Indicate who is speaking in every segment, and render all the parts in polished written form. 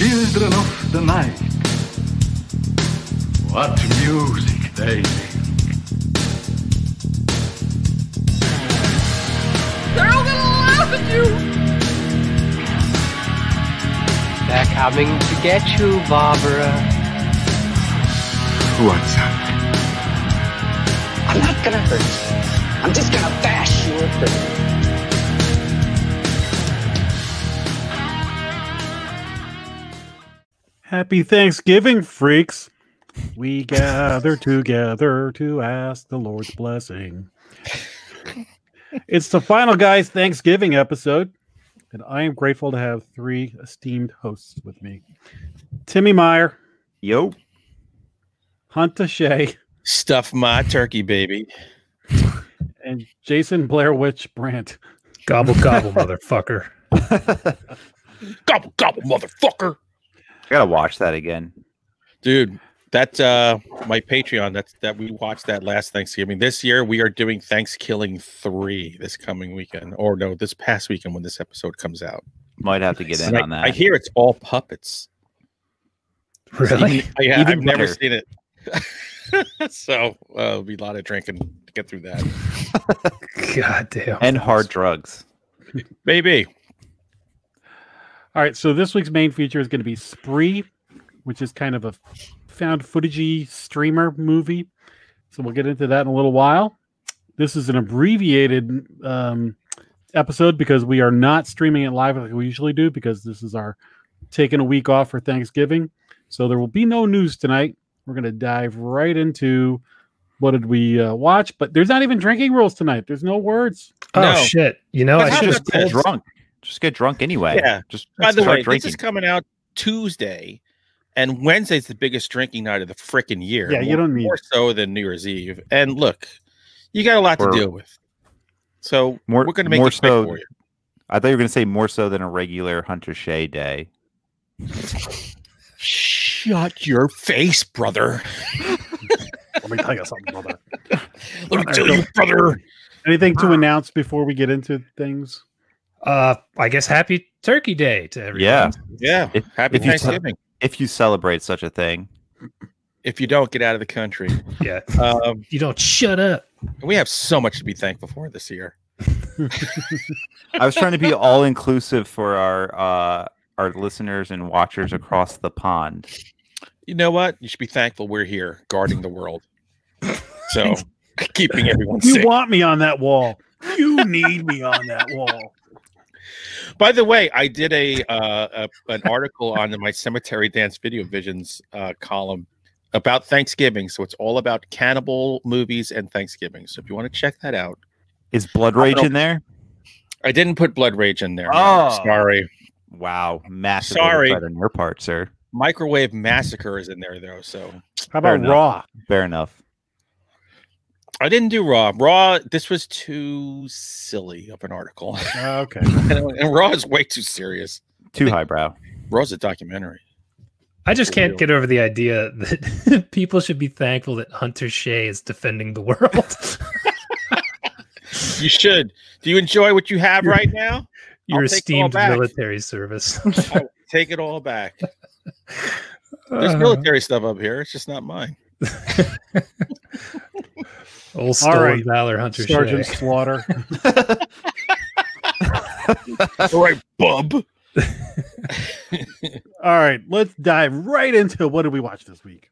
Speaker 1: children of the night. What music they make.
Speaker 2: They're all gonna laugh at you!
Speaker 3: They're coming to get you, Barbara.
Speaker 1: What's that?
Speaker 4: I'm not gonna hurt you. I'm just gonna bash your brain.
Speaker 5: Happy Thanksgiving, freaks. We gather together to ask the Lord's blessing. It's the Final Guys Thanksgiving episode, and I am grateful to have three esteemed hosts with me. Timmy Meyer.
Speaker 6: Yo.
Speaker 5: Hunter Shea.
Speaker 7: Stuff my turkey, baby.
Speaker 5: And Jason Blair Witch Brandt.
Speaker 8: Gobble, gobble, motherfucker.
Speaker 7: Gobble, gobble, motherfucker.
Speaker 6: I gotta watch that again.
Speaker 7: Dude, that's my Patreon. That we watched that last Thanksgiving. This year we are doing Thanksgiving 3 this coming weekend. Or no, this past weekend when this episode comes out.
Speaker 6: Might have to get in on that.
Speaker 7: I hear it's all puppets.
Speaker 8: Really?
Speaker 7: Yeah,
Speaker 6: Even
Speaker 7: I've never
Speaker 6: better.
Speaker 7: seen it. So it'll be a lot of drinking to get through that.
Speaker 8: God damn.
Speaker 6: And hard drugs.
Speaker 7: Maybe.
Speaker 5: All right, so this week's main feature is going to be Spree, which is kind of a found footage-y streamer movie. So we'll get into that in a little while. This is an abbreviated episode because we are not streaming it live like we usually do because this is our taking a week off for Thanksgiving. So there will be no news tonight. We're going to dive right into what did we watch, but there's not even drinking rules tonight. There's no words.
Speaker 8: Oh,
Speaker 7: No.
Speaker 8: shit. You know,
Speaker 7: That's
Speaker 8: I
Speaker 7: how
Speaker 8: should
Speaker 7: this
Speaker 8: have
Speaker 6: Just get
Speaker 7: Cold-
Speaker 6: drunk. Just get drunk anyway.
Speaker 7: Yeah.
Speaker 6: Just
Speaker 7: By the
Speaker 6: start
Speaker 7: way,
Speaker 6: drinking.
Speaker 7: this is coming out Tuesday, and Wednesday's the biggest drinking night of the freaking year.
Speaker 5: Yeah, you don't need-
Speaker 7: more so than New Year's Eve. And look, you got a lot to
Speaker 6: Or-
Speaker 7: deal with. So
Speaker 6: More-
Speaker 7: we're going to make
Speaker 6: more
Speaker 7: it quick
Speaker 6: so-
Speaker 7: for you.
Speaker 6: I thought you were gonna say more so than a regular Hunter Shea day.
Speaker 7: Shut your face, brother.
Speaker 5: Let me tell you something, brother.
Speaker 7: Let me tell you, brother.
Speaker 5: Anything to announce before we get into things?
Speaker 8: I guess happy Turkey Day to everyone.
Speaker 6: Yeah.
Speaker 7: Yeah.
Speaker 6: If-
Speaker 7: Happy
Speaker 6: if you-
Speaker 7: Thanksgiving.
Speaker 6: If you celebrate such a thing.
Speaker 7: If you don't get out of the country.
Speaker 8: Yeah.
Speaker 7: Um,
Speaker 8: You don't shut up.
Speaker 7: we have so much to be thankful for this year.
Speaker 6: I was trying to be all inclusive for our listeners and watchers across the pond.
Speaker 7: You know what? You should be thankful we're here guarding the world. So keeping everyone
Speaker 5: You
Speaker 7: safe.
Speaker 5: want me on that wall. You need me on that wall.
Speaker 7: By the way, I did an article on my Cemetery Dance Video Visions column about Thanksgiving. So it's all about cannibal movies and Thanksgiving. So if you want to check that out,
Speaker 6: Is Blood Rage in there?
Speaker 7: I didn't put Blood Rage in there.
Speaker 6: Oh.
Speaker 7: Sorry.
Speaker 6: Wow. Massive
Speaker 7: Sorry.
Speaker 6: oversight on your part, sir.
Speaker 7: Microwave Massacre is in there though. So
Speaker 5: How
Speaker 6: Fair
Speaker 5: about
Speaker 6: enough.
Speaker 5: Raw?
Speaker 6: Fair enough.
Speaker 7: I didn't do Raw. Raw, this was too silly of an article.
Speaker 5: Okay.
Speaker 7: And Raw is way too serious.
Speaker 6: Too highbrow.
Speaker 7: Raw's a documentary.
Speaker 8: I just can't
Speaker 7: Real.
Speaker 8: get over the idea that people should be thankful that Hunter Shea is defending the world.
Speaker 7: You should. Do you enjoy what you have right now?
Speaker 8: Your
Speaker 7: I'll take it all
Speaker 8: esteemed
Speaker 7: back.
Speaker 8: military service.
Speaker 7: I will take it all back. There's military stuff up here. It's just not mine.
Speaker 8: Old stolen
Speaker 5: right.
Speaker 8: valor, Hunter
Speaker 5: Sergeant
Speaker 8: Shea.
Speaker 5: Slaughter.
Speaker 7: All right, bub.
Speaker 5: All right, let's dive right into what did we watch this week.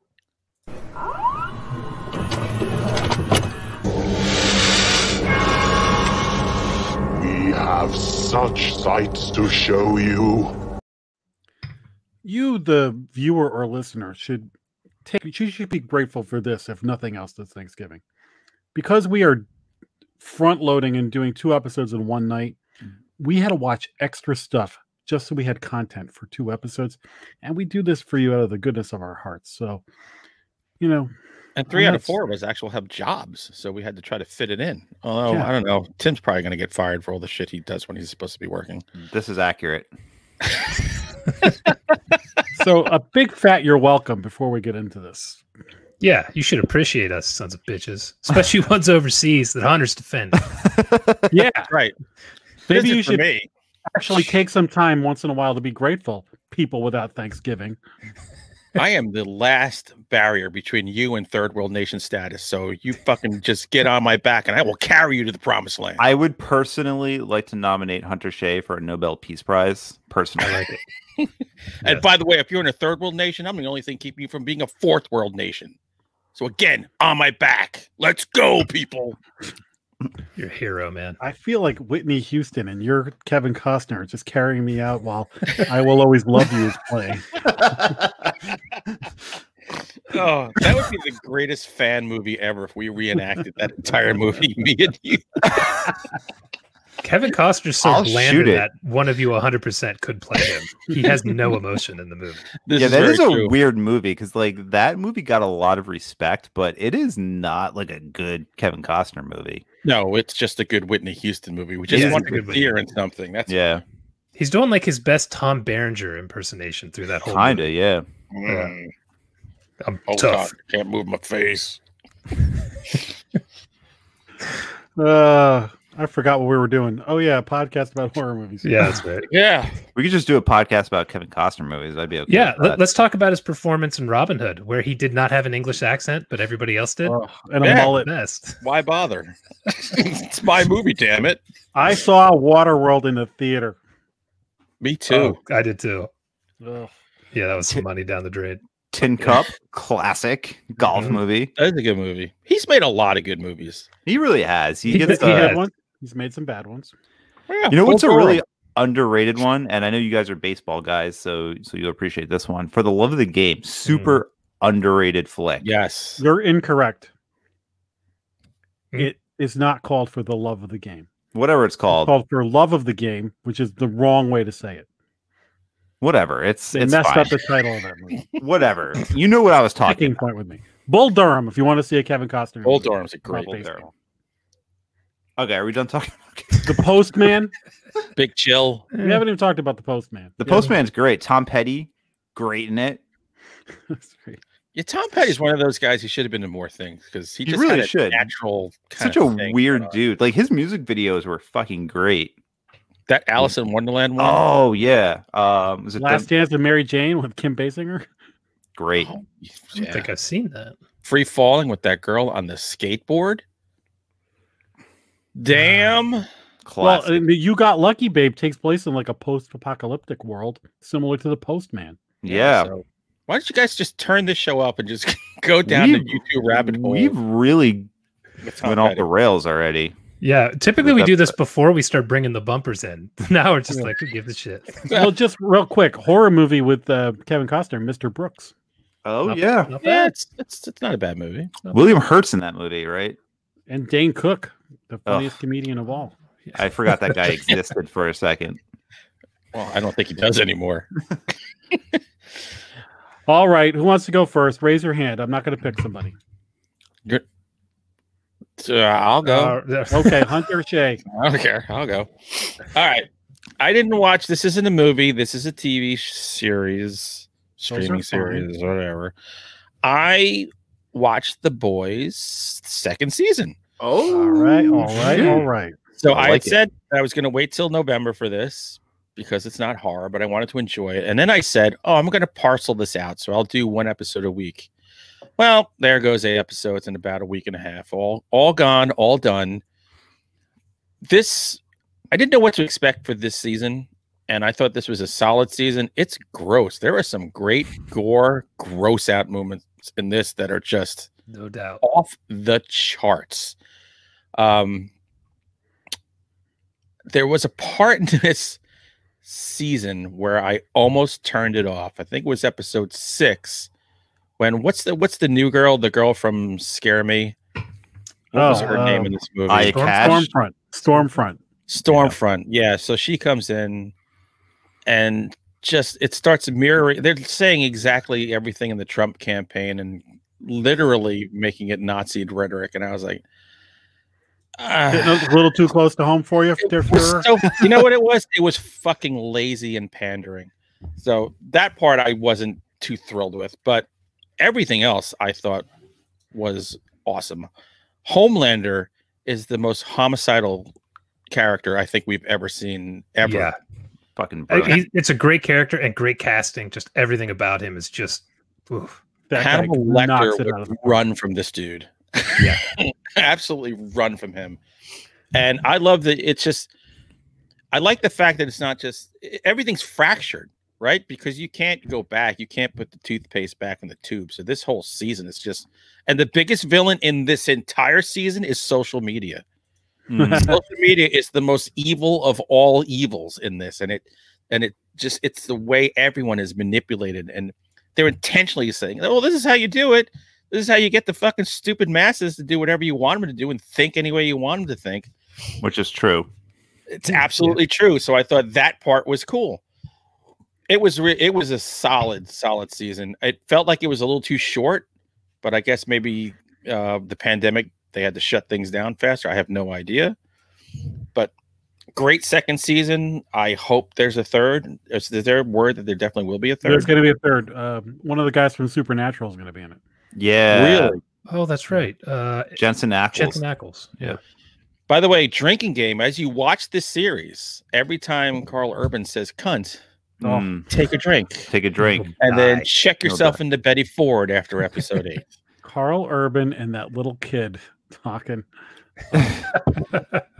Speaker 9: We have such sights to show you.
Speaker 5: You, the viewer or listener, should you should be grateful for this, if nothing else, this Thanksgiving. Because we are front loading and doing 2 episodes in one night, we had to watch extra stuff just so we had content for 2 episodes. And we do this for you out of the goodness of our hearts. So, you know,
Speaker 7: And 3 out of
Speaker 5: That's-
Speaker 7: 4 of us actually have jobs, so we had to try to fit it in. Although
Speaker 5: Yeah.
Speaker 7: I don't know, Tim's probably going to get fired for all the shit he does when he's supposed to be working.
Speaker 6: This is accurate.
Speaker 5: so a big fat you're welcome before we get into this.
Speaker 8: Yeah, you should appreciate us, sons of bitches. Especially ones overseas that Hunter's defend.
Speaker 5: Yeah.
Speaker 7: Right.
Speaker 5: Maybe
Speaker 7: Visit
Speaker 5: you
Speaker 7: for
Speaker 5: should
Speaker 7: me.
Speaker 5: actually take some time once in a while to be grateful. people without Thanksgiving.
Speaker 7: I am the last barrier between you and third world nation status. So you fucking just get on my back and I will carry you to the promised land.
Speaker 6: I would personally like to nominate Hunter Shea for a Nobel Peace Prize. Personally.
Speaker 8: I like it.
Speaker 7: And by the way, if you're in a third world nation, I'm the only thing keeping you from being a fourth world nation. So again, on my back. Let's go, people.
Speaker 8: You're a hero, man.
Speaker 5: I feel like Whitney Houston and you're Kevin Costner just carrying me out while I Will Always Love You is playing.
Speaker 7: Oh, that would be the greatest fan movie ever if we reenacted that entire movie, me and you.
Speaker 8: Kevin Costner's so
Speaker 6: I'll
Speaker 8: bland
Speaker 6: shoot it.
Speaker 8: that one of you 100% could play him. He has no emotion in the movie.
Speaker 6: Yeah, that is a
Speaker 7: true.
Speaker 6: weird movie because like that movie got a lot of respect, but it is not like a good Kevin Costner movie.
Speaker 7: No, it's just a good Whitney Houston movie. We just
Speaker 8: is a
Speaker 7: want to
Speaker 8: good
Speaker 7: see her in something. That's
Speaker 6: Yeah,
Speaker 8: He's doing like his best Tom Berenger impersonation through that whole
Speaker 6: kinda.
Speaker 8: movie.
Speaker 6: Yeah.
Speaker 8: I'm
Speaker 7: Oh,
Speaker 8: tough.
Speaker 7: God, can't move my face.
Speaker 5: I forgot what we were doing. Oh yeah, a podcast about horror movies.
Speaker 8: Yeah, that's right.
Speaker 7: Yeah.
Speaker 6: We could just do a podcast about Kevin Costner movies. I'd be okay.
Speaker 8: Yeah,
Speaker 6: with that.
Speaker 8: let's talk about his performance in Robin Hood, where he did not have an English accent, but everybody else did.
Speaker 5: And a
Speaker 7: Yeah.
Speaker 5: mullet.
Speaker 8: Best.
Speaker 7: Why bother? It's my movie, damn it.
Speaker 5: I saw Waterworld in the theater.
Speaker 7: Me too.
Speaker 8: Oh, I did too.
Speaker 5: Ugh.
Speaker 8: Yeah, that was some money down the drain.
Speaker 6: Tin Cup, classic golf
Speaker 8: Mhm.
Speaker 6: movie.
Speaker 7: That is a good movie. He's made a lot of good movies.
Speaker 6: He really has. He
Speaker 8: He
Speaker 6: gets
Speaker 8: did- he
Speaker 6: the,
Speaker 8: has.
Speaker 5: One. He's made some bad ones.
Speaker 7: Yeah,
Speaker 6: You know what's a
Speaker 7: full
Speaker 6: really
Speaker 7: throw.
Speaker 6: underrated one, and I know you guys are baseball guys, so you'll appreciate this one. For the Love of the Game, super underrated flick.
Speaker 7: Yes.
Speaker 5: You're incorrect.
Speaker 8: Hmm.
Speaker 5: It is not called For the Love of the Game.
Speaker 6: Whatever it's
Speaker 5: It's
Speaker 6: called,
Speaker 5: called For Love of the Game, which is the wrong way to say it.
Speaker 6: whatever. It's
Speaker 5: They
Speaker 6: it's
Speaker 5: messed
Speaker 6: fine.
Speaker 5: up the title of that movie.
Speaker 6: Whatever. You know what I was talking
Speaker 5: Sticking
Speaker 6: about.
Speaker 5: point with me. Bull Durham, if you want to see a Kevin Costner
Speaker 7: Bull
Speaker 5: movie.
Speaker 7: Durham's a great
Speaker 5: Bull
Speaker 7: movie.
Speaker 5: Durham.
Speaker 6: Okay, are we done talking?
Speaker 5: The Postman.
Speaker 7: Big Chill.
Speaker 5: We haven't even talked about The Postman.
Speaker 6: The Postman's great. Tom Petty, great in it.
Speaker 5: That's great.
Speaker 7: Yeah, Tom Petty's one of those guys who should have been in more things because he
Speaker 6: He
Speaker 7: just
Speaker 6: really
Speaker 7: had a
Speaker 6: should.
Speaker 7: natural kind
Speaker 6: Such a
Speaker 7: of thing
Speaker 6: weird
Speaker 7: going on.
Speaker 6: dude. Like his music videos were fucking great.
Speaker 7: That Alice in Wonderland one.
Speaker 6: Oh yeah. Was it
Speaker 5: Last Dance with Mary Jane with Kim Basinger.
Speaker 6: great?
Speaker 8: I don't
Speaker 7: Yeah.
Speaker 8: think I've seen that.
Speaker 7: Free Falling with that girl on the skateboard. Damn.
Speaker 5: Well,
Speaker 6: Classic.
Speaker 5: You Got Lucky, Babe takes place in like a post-apocalyptic world, similar to The Postman.
Speaker 6: yeah.
Speaker 7: So why don't you guys just turn this show up and just go down the
Speaker 6: We've-
Speaker 7: YouTube rabbit hole?
Speaker 6: We've really
Speaker 7: with Tom
Speaker 6: went off
Speaker 7: Petty?
Speaker 6: the rails already.
Speaker 8: Yeah, typically we
Speaker 6: That's
Speaker 8: do this before we start bringing the bumpers in. Now we're just like, who gives a shit?
Speaker 5: Well, just real quick, horror movie with Kevin Costner, Mr. Brooks,
Speaker 6: Oh
Speaker 8: Not-
Speaker 6: yeah.
Speaker 8: not
Speaker 7: Yeah,
Speaker 8: bad.
Speaker 7: it's not a bad movie.
Speaker 6: William Hurt's in that movie, right?
Speaker 5: and Dane Cook, the funniest comedian of all.
Speaker 6: I forgot that guy existed for a second.
Speaker 7: Well, I don't think he does anymore.
Speaker 5: All right, who wants to go first? Raise your hand. I'm not going to pick somebody.
Speaker 7: I'll go.
Speaker 5: Okay, Hunter Shea.
Speaker 7: I don't care. I'll go. All right. I didn't watch. This isn't a movie. This is a TV series, streaming
Speaker 5: fine.
Speaker 7: series, whatever. I watched The Boys second season.
Speaker 6: Oh,
Speaker 5: All right, all right, all right.
Speaker 7: So
Speaker 6: I
Speaker 7: I,
Speaker 6: like
Speaker 7: had
Speaker 6: it.
Speaker 7: said I was going to wait till November for this because it's not horror, but I wanted to enjoy it. And then I said, oh, I'm going to parcel this out. So I'll do one episode a week. Well, there goes 8 episodes in about a week and a half. All gone, all done. This, I didn't know what to expect for this season. And I thought this was a solid season. It's gross. There are some great gore, gross out moments in this that are just
Speaker 8: No doubt.
Speaker 7: off the charts. There was a part in this season where I almost turned it off. I think it was episode 6 when what's the new girl, the girl from Scare Me? What was her name in this movie?
Speaker 6: Aya Cash?
Speaker 5: Stormfront.
Speaker 7: Stormfront. Yeah. So she comes in and just it starts mirroring. They're saying exactly everything in the Trump campaign and literally making it Nazi rhetoric. And I was like,
Speaker 5: Getting a little too close to home for you, there,
Speaker 7: it was
Speaker 5: Führer?
Speaker 7: so, you know what it was? It was fucking lazy and pandering. So that part I wasn't too thrilled with, but everything else I thought was awesome. Homelander is the most homicidal character I think we've ever seen ever.
Speaker 8: Yeah.
Speaker 6: fucking brilliant.
Speaker 8: It's a great character and great casting. Just everything about him is just. Oof.
Speaker 5: That guy
Speaker 7: Hannibal
Speaker 5: knocks
Speaker 7: Lecter
Speaker 5: it out of
Speaker 7: would
Speaker 5: the
Speaker 7: run from this dude.
Speaker 8: Yeah.
Speaker 7: Absolutely run from him. And I love that it's just, I like the fact that it's not just, everything's fractured, right? Because you can't go back. You can't put the toothpaste back in the tube. So this whole season is just, and the biggest villain in this entire season is social media. Social media is the most evil of all evils in this. And it just, it's the way everyone is manipulated. And they're intentionally saying, oh, this is how you do it. This is how you get the fucking stupid masses to do whatever you want them to do and think any way you want them to think.
Speaker 6: Which is true.
Speaker 7: It's absolutely true. So I thought that part was cool. It was a solid season. It felt like it was a little too short, but I guess maybe the pandemic, they had to shut things down faster. I have no idea. But great second season. I hope there's a third. Is there word that there definitely will be a third?
Speaker 5: There's going to be a third. One of the guys from Supernatural is going to be in it.
Speaker 6: Yeah.
Speaker 7: Really?
Speaker 8: Oh, that's right.
Speaker 6: Jensen Ackles.
Speaker 8: Jensen Ackles. Yeah.
Speaker 7: By the way, drinking game, as you watch this series, every time Carl Urban says cunt, take a drink.
Speaker 6: Take a drink.
Speaker 7: And then check yourself into Betty Ford after episode 8.
Speaker 5: Carl Urban and that little kid talking.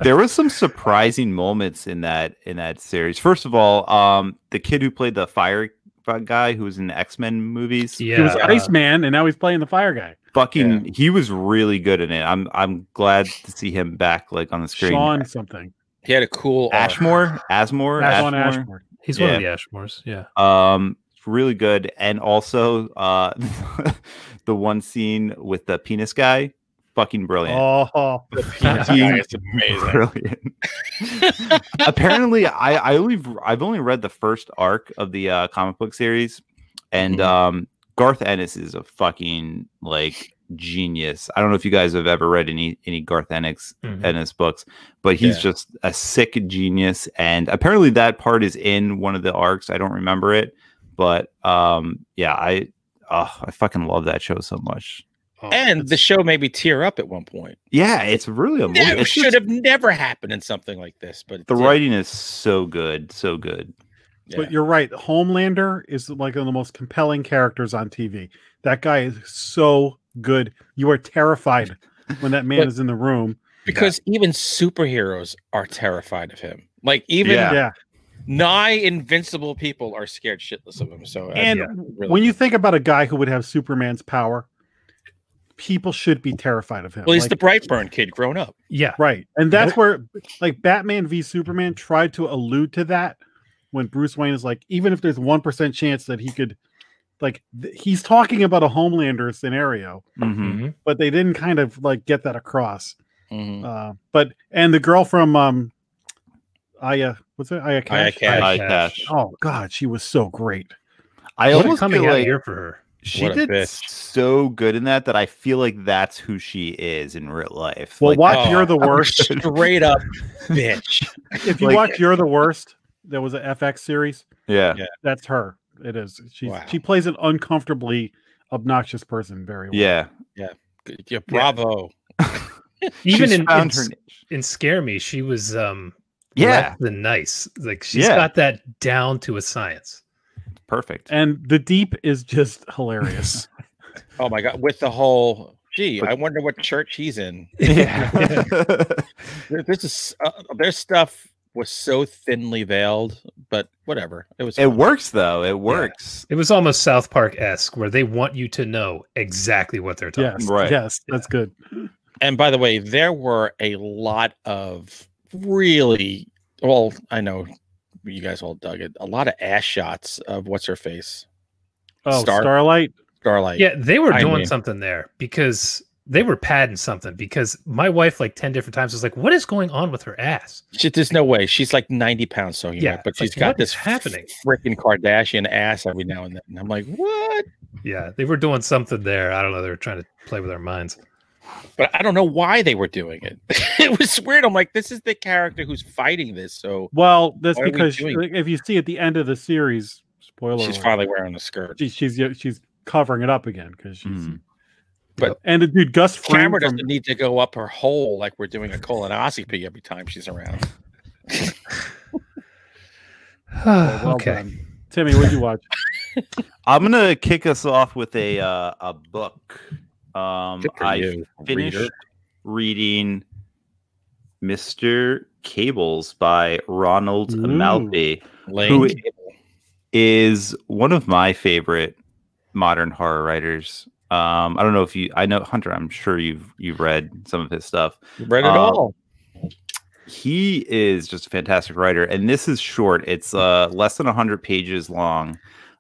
Speaker 6: There was some surprising moments in that series. First of all, the kid who played the fire guy who was in the X-Men movies.
Speaker 8: Yeah.
Speaker 5: He was Iceman, and now he's playing the fire guy.
Speaker 6: He was really good in it. I'm glad to see him back like on the screen.
Speaker 5: Sean something.
Speaker 7: He had a cool
Speaker 6: Ashmore.
Speaker 5: Ashmore.
Speaker 8: He's one of the Ashmores. Yeah.
Speaker 6: Really good. And also the one scene with the penis guy, fucking brilliant.
Speaker 5: Oh,
Speaker 7: the penis guy is amazing.
Speaker 6: Brilliant. Apparently, I've only read the first arc of the comic book series, and Garth Ennis is a fucking like genius. I don't know if you guys have ever read any Garth Ennis books, but he's just a sick genius. And apparently that part is in one of the arcs. I don't remember it, but I fucking love that show so much.
Speaker 7: And the show made me tear up at one point.
Speaker 6: Yeah, it's really a movie.
Speaker 7: It should have never happened in something like this, but
Speaker 6: the writing is so good, so good.
Speaker 7: Yeah.
Speaker 5: But you're right. Homelander is like one of the most compelling characters on TV. That guy is so good. You are terrified when that man is in the room.
Speaker 7: Because even superheroes are terrified of him. Like even nigh invincible people are scared shitless of him. So
Speaker 5: really when you think about a guy who would have Superman's power, people should be terrified of him.
Speaker 7: Well, he's the Brightburn kid grown up.
Speaker 8: Yeah.
Speaker 5: Right. And that's where like Batman v Superman tried to allude to that when Bruce Wayne is like, even if there's 1% chance that he could, like, he's talking about a Homelander scenario, but they didn't kind of like get that across. But the girl from Aya, what's it? Aya Cash?
Speaker 6: Aya Cash.
Speaker 5: Oh God, she was so great.
Speaker 6: I almost
Speaker 8: coming
Speaker 6: feel
Speaker 8: out
Speaker 6: like
Speaker 8: here for her.
Speaker 6: She did so good in that I feel like that's who she is in real life.
Speaker 5: Well,
Speaker 6: like,
Speaker 5: watch You're the Worst.
Speaker 7: Straight up bitch.
Speaker 5: If you watch You're the Worst, there was an FX series.
Speaker 6: Yeah.
Speaker 5: That's her. It is. She plays an uncomfortably obnoxious person very well.
Speaker 6: Yeah.
Speaker 7: Yeah. Bravo.
Speaker 8: Even in Scare Me, she was less than nice. Like she's got that down to a science.
Speaker 6: Perfect.
Speaker 5: And The Deep is just hilarious.
Speaker 7: Oh my God. With the whole, I wonder what church he's in.
Speaker 6: Yeah.
Speaker 7: Their stuff was so thinly veiled, but whatever. It was.
Speaker 6: It works though. It works.
Speaker 8: Yeah. It was almost South Park-esque, where they want you to know exactly what they're talking.
Speaker 5: Yes, right. Yes, that's good.
Speaker 7: And by the way, there were a lot of really I know you guys all dug it. A lot of ass shots of what's her face.
Speaker 5: Oh, Starlight.
Speaker 8: Yeah, they were doing something there because they were padding something. Because my wife, like 10 different times, was like, "What is going on with her ass?"
Speaker 7: There's no way. She's like 90 pounds soaking wet, but she's got this
Speaker 8: happening
Speaker 7: freaking Kardashian ass every now and then. And I'm like, what?
Speaker 8: Yeah, they were doing something there. I don't know. They were trying to play with our minds.
Speaker 7: But I don't know why they were doing it. It was weird. I'm like, this is the character who's fighting this. So
Speaker 5: that's because if you see at the end of the series, spoiler,
Speaker 7: she's finally wearing a skirt.
Speaker 5: She's covering it up again because she's. But dude, Gus Fring
Speaker 7: camera doesn't need to go up her hole like we're doing a colonoscopy every time she's around.
Speaker 5: Well
Speaker 8: Okay.
Speaker 5: done. Timmy, what'd you watch?
Speaker 6: I'm gonna kick us off with a book.
Speaker 7: Good for
Speaker 6: I
Speaker 7: you,
Speaker 6: finished
Speaker 7: reader.
Speaker 6: reading Mr. Cables by Ronald
Speaker 5: Ooh.
Speaker 6: Maltby,
Speaker 7: Lane
Speaker 6: who
Speaker 7: Cable.
Speaker 6: is one of my favorite modern horror writers. I don't know if I know Hunter. I'm sure you've read some of his stuff.
Speaker 7: You read it all.
Speaker 6: He is just a fantastic writer, and this is short. It's less than 100 pages long,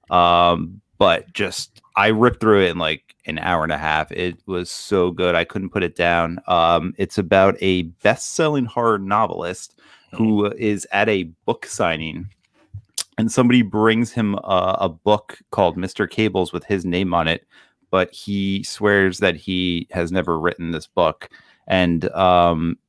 Speaker 6: but just I ripped through it in like an hour and a half. It was so good, I couldn't put it down. It's about a best-selling horror novelist who is at a book signing, and somebody brings him a book called Mr. Cables with his name on it, but he swears that he has never written this book, and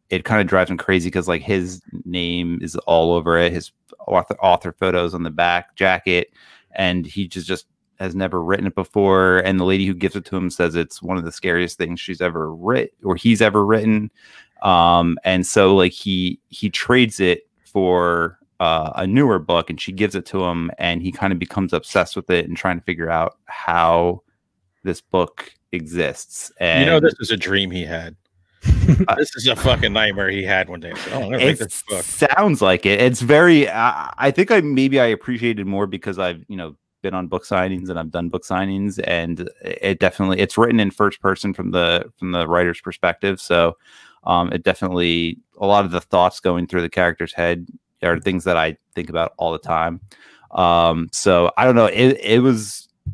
Speaker 6: it kind of drives him crazy because like his name is all over it, his author photos on the back jacket, and he just has never written it before. And the lady who gives it to him says it's one of the scariest things she's ever written or he's ever written. And so like he trades it for a newer book, and she gives it to him, and he kind of becomes obsessed with it and trying to figure out how this book exists. And
Speaker 7: This was a dream he had. This is a fucking nightmare he had one day. So, I'm gonna make this book.
Speaker 6: Sounds like it. It's very. I think I appreciated more because I've been on book signings and I've done book signings, and it's written in first person from the writer's perspective. So it definitely, a lot of the thoughts going through the character's head are things that I think about all the time. So I don't know.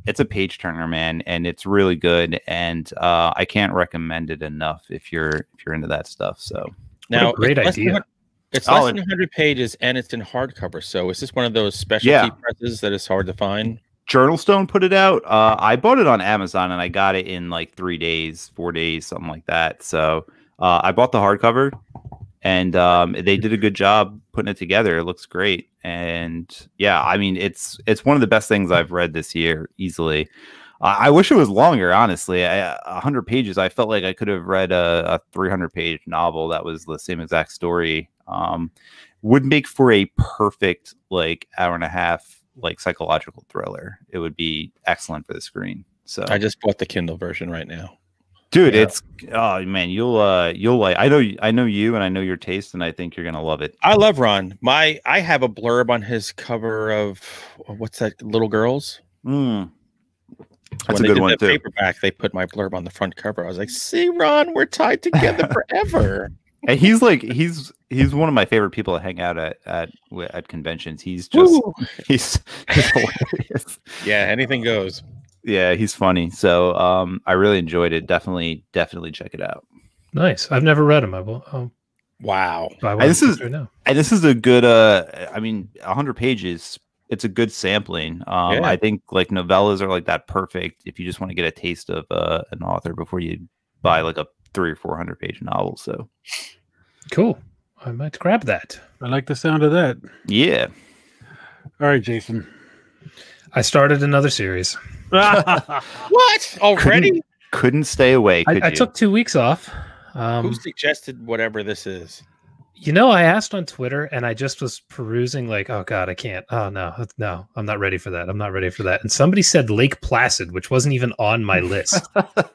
Speaker 6: It's a page turner, man, and it's really good, and I can't recommend it enough if you're into that stuff. So
Speaker 7: Now,
Speaker 8: great idea.
Speaker 7: It's less than 100 pages, and it's in hardcover. So is this one of those specialty presses that is hard to find?
Speaker 6: Journal Stone put it out. I bought it on Amazon, and I got it in like 4 days, something like that. So I bought the hardcover, and they did a good job putting it together. It looks great. And yeah, I mean, it's one of the best things I've read this year, easily. I wish it was longer, honestly. 100 pages, I felt like I could have read a 300-page novel that was the same exact story. Would make for a perfect like hour and a half like psychological thriller. It would be excellent for the screen. So
Speaker 7: I just bought the Kindle version right now.
Speaker 6: Dude, it's man, you'll like. I know you, and I know your taste, and I think you're gonna love it.
Speaker 7: I love Ron. I have a blurb on his cover of what's that? Little Girls.
Speaker 6: That's
Speaker 7: when
Speaker 6: a good one too.
Speaker 7: Paperback, they put my blurb on the front cover. I was like, "See, Ron, we're tied together forever."
Speaker 6: And he's like, he's one of my favorite people to hang out at conventions. He's just he's hilarious.
Speaker 7: Yeah, anything goes.
Speaker 6: Yeah, he's funny. So I really enjoyed it. Definitely check it out.
Speaker 8: Nice. I've never read them. I will.
Speaker 7: Wow.
Speaker 6: And this is a good. I mean, 100 pages. It's a good sampling. I think like novellas are like that perfect if you just want to get a taste of an author before you buy like a 300 or 400 page novel. So
Speaker 8: cool. I might grab that.
Speaker 5: I like the sound of that.
Speaker 6: Yeah.
Speaker 5: All right, Jason.
Speaker 8: I started another series.
Speaker 7: What? Already?
Speaker 6: Couldn't stay away.
Speaker 8: I took 2 weeks off.
Speaker 7: Who suggested whatever this is?
Speaker 8: I asked on Twitter, and I just was perusing like, oh God, I can't. Oh no, I'm not ready for that. I'm not ready for that. And somebody said Lake Placid, which wasn't even on my list.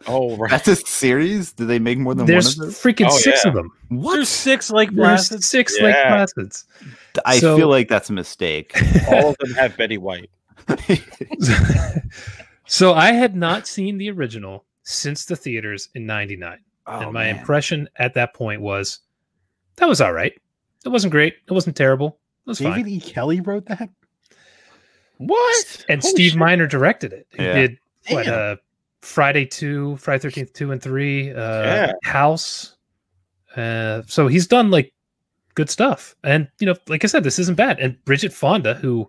Speaker 7: Oh, right.
Speaker 6: That's a series? Do they make more than
Speaker 8: There's
Speaker 6: one of those?
Speaker 8: freaking 6 of them.
Speaker 5: What? There's 6 Lake Placids?
Speaker 8: There's 6 Lake Placids.
Speaker 6: I feel like that's a mistake.
Speaker 7: All of them have Betty White.
Speaker 8: So I had not seen the original since the theaters in '99. And my impression at that point was, that was all right. It wasn't great. It wasn't terrible. It was
Speaker 5: David
Speaker 8: fine.
Speaker 5: E. Kelly wrote that?
Speaker 7: What?
Speaker 8: And
Speaker 7: Holy
Speaker 8: Steve
Speaker 7: shit.
Speaker 8: Miner directed it. He
Speaker 6: Yeah.
Speaker 8: did Friday 2, Friday 13th 2 and 3, House. So he's done like good stuff. And like I said, this isn't bad. And Bridget Fonda, who,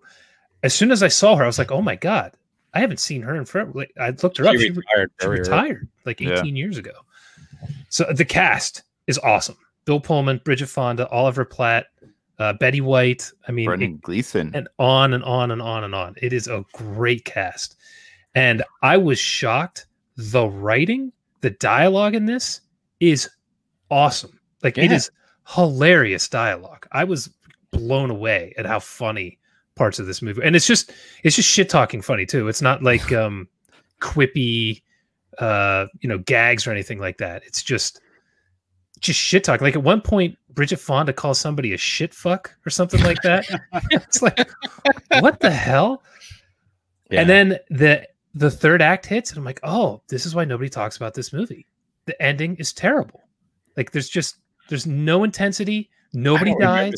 Speaker 8: as soon as I saw her, I was like, oh my God, I haven't seen her in forever. Like, I looked her up. She retired like 18 years ago. So the cast is awesome. Bill Pullman, Bridget Fonda, Oliver Platt, Betty White. I mean,
Speaker 6: Brendan Gleeson.
Speaker 8: And on and on and on and on. It is a great cast. And I was shocked. The writing, the dialogue in this is awesome. Like, it is hilarious dialogue. I was blown away at how funny parts of this movie, and it's just shit talking funny too. It's not like quippy, gags or anything like that. It's just shit talk. Like at one point, Bridget Fonda calls somebody a shit fuck or something like that. It's like, what the hell? Yeah. And then the third act hits, and I'm like, oh, this is why nobody talks about this movie. The ending is terrible. Like there's no intensity. Nobody dies.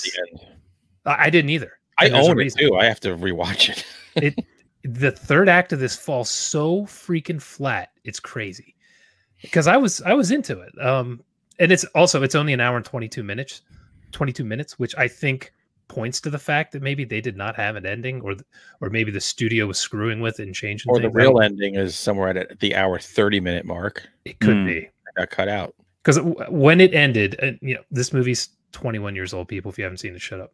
Speaker 8: I didn't either.
Speaker 7: I own it too. I have to rewatch it.
Speaker 8: The third act of this falls so freaking flat. It's crazy. Because I was into it. And it's only an hour and 22 minutes, which I think points to the fact that maybe they did not have an ending, or maybe the studio was screwing with it and changing
Speaker 7: or
Speaker 8: things.
Speaker 7: The real ending is somewhere at the hour 30-minute mark.
Speaker 8: It could be.
Speaker 7: It got cut out.
Speaker 8: Because when it ended, this movie's 21 years old, people. If you haven't seen it, shut up.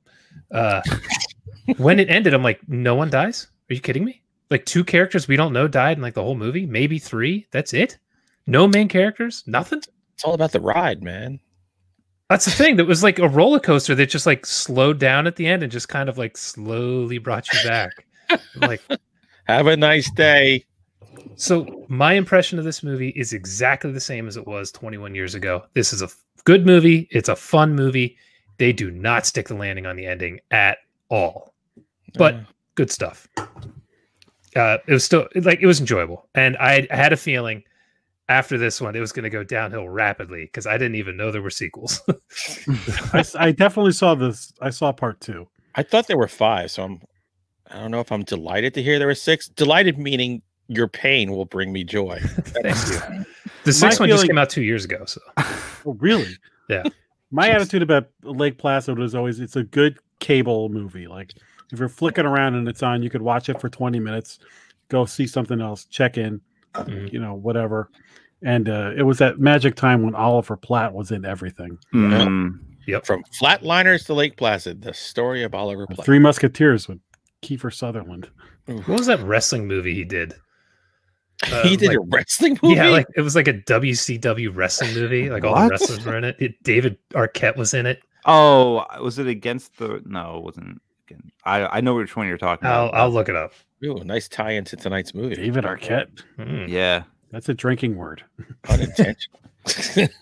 Speaker 8: When it ended, I'm like, no one dies? Are you kidding me? Like 2 characters we don't know died in like the whole movie, maybe 3. That's it. No main characters, nothing.
Speaker 7: It's all about the ride, man.
Speaker 8: That's the thing. That was like a roller coaster that just like slowed down at the end and just kind of like slowly brought you back. Like,
Speaker 7: have a nice day.
Speaker 8: So my impression of this movie is exactly the same as it was 21 years ago. This is a good movie. It's a fun movie. They do not stick the landing on the ending at all, but good stuff. It was still like, it was enjoyable. And I had a feeling after this one, it was going to go downhill rapidly because I didn't even know there were sequels.
Speaker 5: I definitely saw this. I saw part 2.
Speaker 7: I thought there were 5. So I don't know if I'm delighted to hear there were 6. Delighted meaning your pain will bring me joy.
Speaker 8: Thank you. The 6th one just came out 2 years ago. So.
Speaker 5: Oh, really?
Speaker 8: Yeah.
Speaker 5: My attitude about Lake Placid was always, it's a good cable movie. Like if you're flicking around and it's on, you could watch it for 20 minutes, go see something else, check in, whatever. And it was that magic time when Oliver Platt was in everything.
Speaker 8: Yep.
Speaker 7: From Flatliners to Lake Placid, the story of Oliver Platt.
Speaker 5: 3 Musketeers with Kiefer Sutherland.
Speaker 8: What was that wrestling movie he did?
Speaker 7: He did a wrestling movie?
Speaker 8: Yeah, like it was like a WCW wrestling movie. Like all the wrestlers were in it. David Arquette was in it.
Speaker 6: Oh, was it against the? No, it wasn't. I know which one you're talking about.
Speaker 8: I'll look it up.
Speaker 7: Ooh, nice tie into tonight's movie.
Speaker 5: David Arquette.
Speaker 6: Yeah,
Speaker 5: that's a drinking word.
Speaker 7: Unintentional.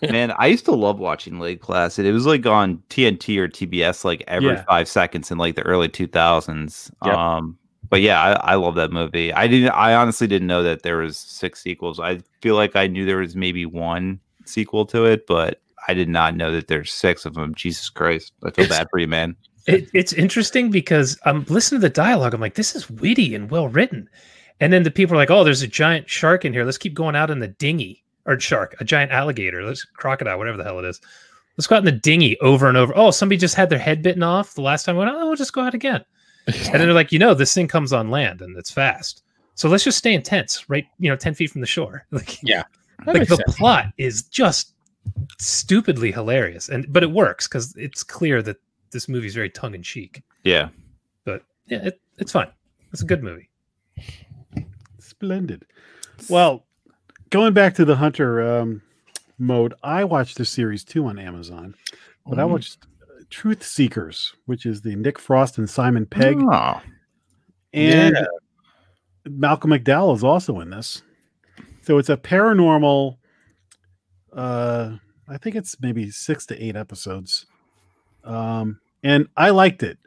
Speaker 6: Man, I used to love watching Lake Placid. It was like on TNT or TBS like every 5 seconds in like the early 2000s.
Speaker 7: Yep.
Speaker 6: But yeah, I love that movie. I honestly didn't know that there was 6 sequels. I feel like I knew there was maybe 1 sequel to it, but I did not know that there's 6 of them. Jesus Christ. I feel bad for you, man.
Speaker 8: It's interesting because I'm listening to the dialogue. I'm like, this is witty and well written. And then the people are like, oh, there's a giant shark in here. Let's keep going out in the dinghy. Or a giant alligator. Crocodile, whatever the hell it is. Let's go out in the dinghy over and over. Oh, somebody just had their head bitten off the last time. We'll just go out again. And then they're like, this thing comes on land and it's fast. So let's just stay intense, right? 10 feet from the shore. Like,
Speaker 7: yeah.
Speaker 8: Like the plot is just stupidly hilarious. But it works because it's clear that this movie is very tongue in cheek.
Speaker 6: Yeah.
Speaker 8: But yeah, it's fine. It's a good movie.
Speaker 5: Splendid. Well, going back to the Hunter mode, I watched the series 2 on Amazon, but I watched Truth Seekers, which is the Nick Frost and Simon Pegg.
Speaker 6: Oh.
Speaker 5: And Malcolm McDowell is also in this. So it's a paranormal, I think it's maybe 6 to 8 episodes. And I liked it.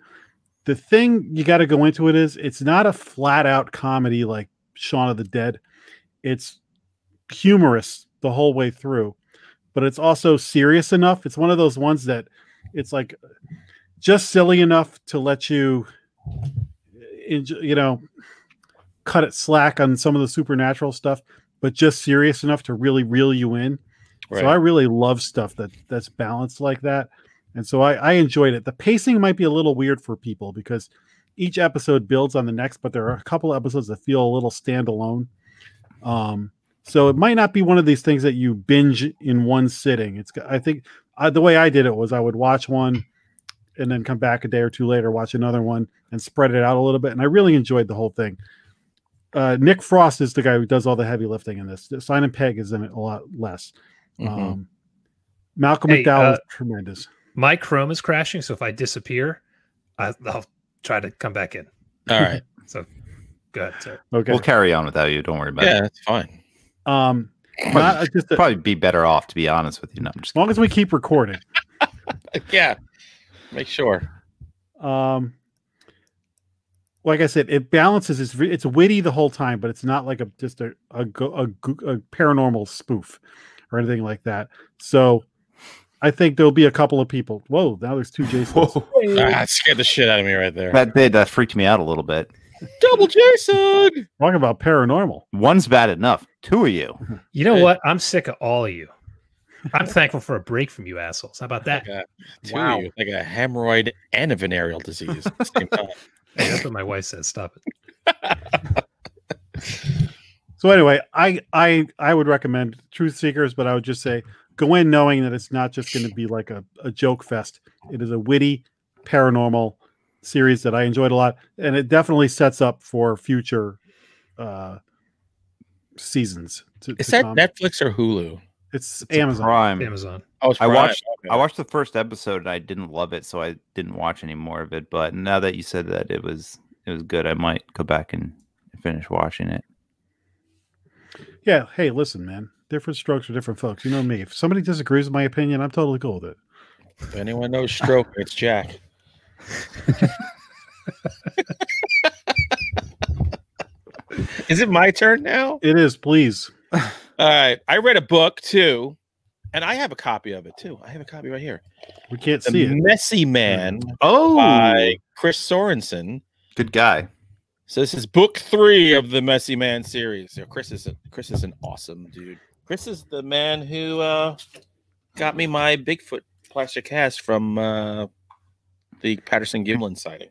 Speaker 5: The thing you got to go into it is it's not a flat out comedy like Shaun of the Dead. It's humorous the whole way through, but it's also serious enough. It's one of those ones that it's like just silly enough to let you, cut it slack on some of the supernatural stuff, but just serious enough to really reel you in. Right. So I really love stuff that's balanced like that. And so I enjoyed it. The pacing might be a little weird for people because each episode builds on the next, but there are a couple episodes that feel a little standalone. So it might not be one of these things that you binge in one sitting. I think the way I did it was I would watch one and then come back a day or two later, watch another one and spread it out a little bit. And I really enjoyed the whole thing. Nick Frost is the guy who does all the heavy lifting in this. Simon Pegg is in it a lot less. Malcolm McDowell is tremendous.
Speaker 8: My Chrome is crashing, so if I disappear, I'll try to come back in.
Speaker 7: All right.
Speaker 8: So go ahead, sir.
Speaker 5: Okay.
Speaker 6: We'll carry on without you. Don't worry about
Speaker 7: Yeah,
Speaker 6: it.
Speaker 7: that's fine.
Speaker 5: Not just
Speaker 6: Probably be better off, to be honest with you. No, I'm just
Speaker 5: as long as we keep recording.
Speaker 7: Yeah. Make sure.
Speaker 5: Like I said, it balances. It's witty the whole time, but it's not like just a paranormal spoof or anything like that. So I think there'll be a couple of people. Whoa! Now there's two Jasons.
Speaker 7: That scared the shit out of me right there.
Speaker 6: that freaked me out a little bit.
Speaker 7: Double Jason.
Speaker 5: Talking about paranormal.
Speaker 6: One's bad enough. Two of you.
Speaker 8: You know what? I'm sick of all of you. I'm thankful for a break from you assholes. How about that?
Speaker 7: Two of you, like a hemorrhoid and a venereal disease at the same time.
Speaker 8: Hey, that's what my wife says. Stop it.
Speaker 5: So anyway, I would recommend Truth Seekers, but I would just say go in knowing that it's not just going to be like a joke fest. It is a witty paranormal series that I enjoyed a lot, and it definitely sets up for future seasons.
Speaker 7: Is that Netflix or Hulu?
Speaker 5: It's Amazon.
Speaker 6: Prime.
Speaker 8: Amazon.
Speaker 7: Oh, it's
Speaker 6: I
Speaker 7: Prime.
Speaker 6: watched
Speaker 7: Okay.
Speaker 6: I watched the first episode and I didn't love it, so I didn't watch any more of it. But now that you said that it was good, I might go back and finish watching it.
Speaker 5: Yeah. Hey, listen, man. Different strokes for different folks. You know me. If somebody disagrees with my opinion, I'm totally cool with it.
Speaker 7: If anyone knows stroke, it's Jack. Is it my turn now?
Speaker 5: It is, please.
Speaker 7: All right. I read a book too, and I have a copy of it too. I have a copy right here.
Speaker 5: We can't
Speaker 7: The
Speaker 5: see it.
Speaker 7: Messy Man
Speaker 6: Oh,
Speaker 7: by Chris Sorensen.
Speaker 6: good guy.
Speaker 7: So this is book 3 of the Messy Man series. So Chris is an awesome dude. Chris is the man who got me my Bigfoot plaster cast from the Patterson Gimlin sighting.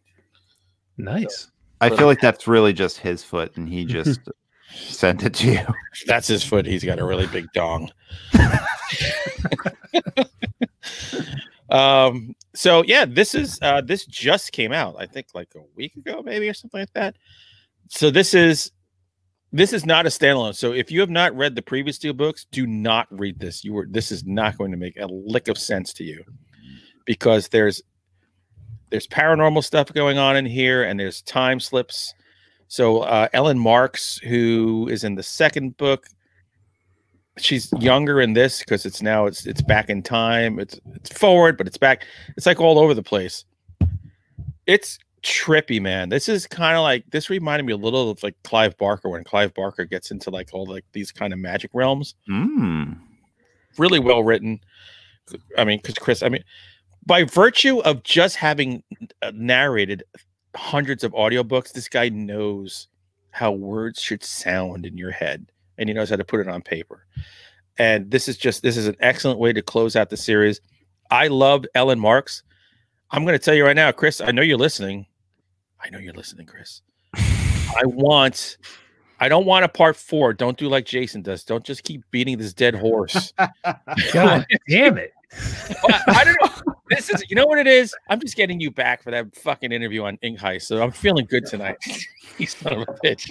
Speaker 8: Nice.
Speaker 6: I feel like that's really just his foot, and he just sent it to you.
Speaker 7: That's his foot. He's got a really big dong. So yeah, this just came out, I think like a week ago, maybe, or something like that. So this is not a standalone. So if you have not read the previous 2 books, do not read this. This is not going to make a lick of sense to you, because there's paranormal stuff going on in here, and there's time slips. So Ellen Marks, who is in the second book, she's younger in this because it's back in time. It's forward, but it's back. It's like all over the place. It's trippy, man. This is kind of like, this reminded me a little of like Clive Barker, when Clive Barker gets into like all like these kind of magic realms. Really well written. I mean, because Chris, by virtue of just having narrated hundreds of audiobooks, this guy knows how words should sound in your head, and he knows how to put it on paper. And this is an excellent way to close out the series. I loved Ellen Marks. I'm going to tell you right now, Chris, I know you're listening. Chris. I don't want a part 4. Don't do like Jason does. Don't just keep beating this dead horse.
Speaker 8: God damn it.
Speaker 7: I don't know. This is, you know what it is? I'm just getting you back for that fucking interview on Ink Heist, so I'm feeling good tonight. You son of a bitch.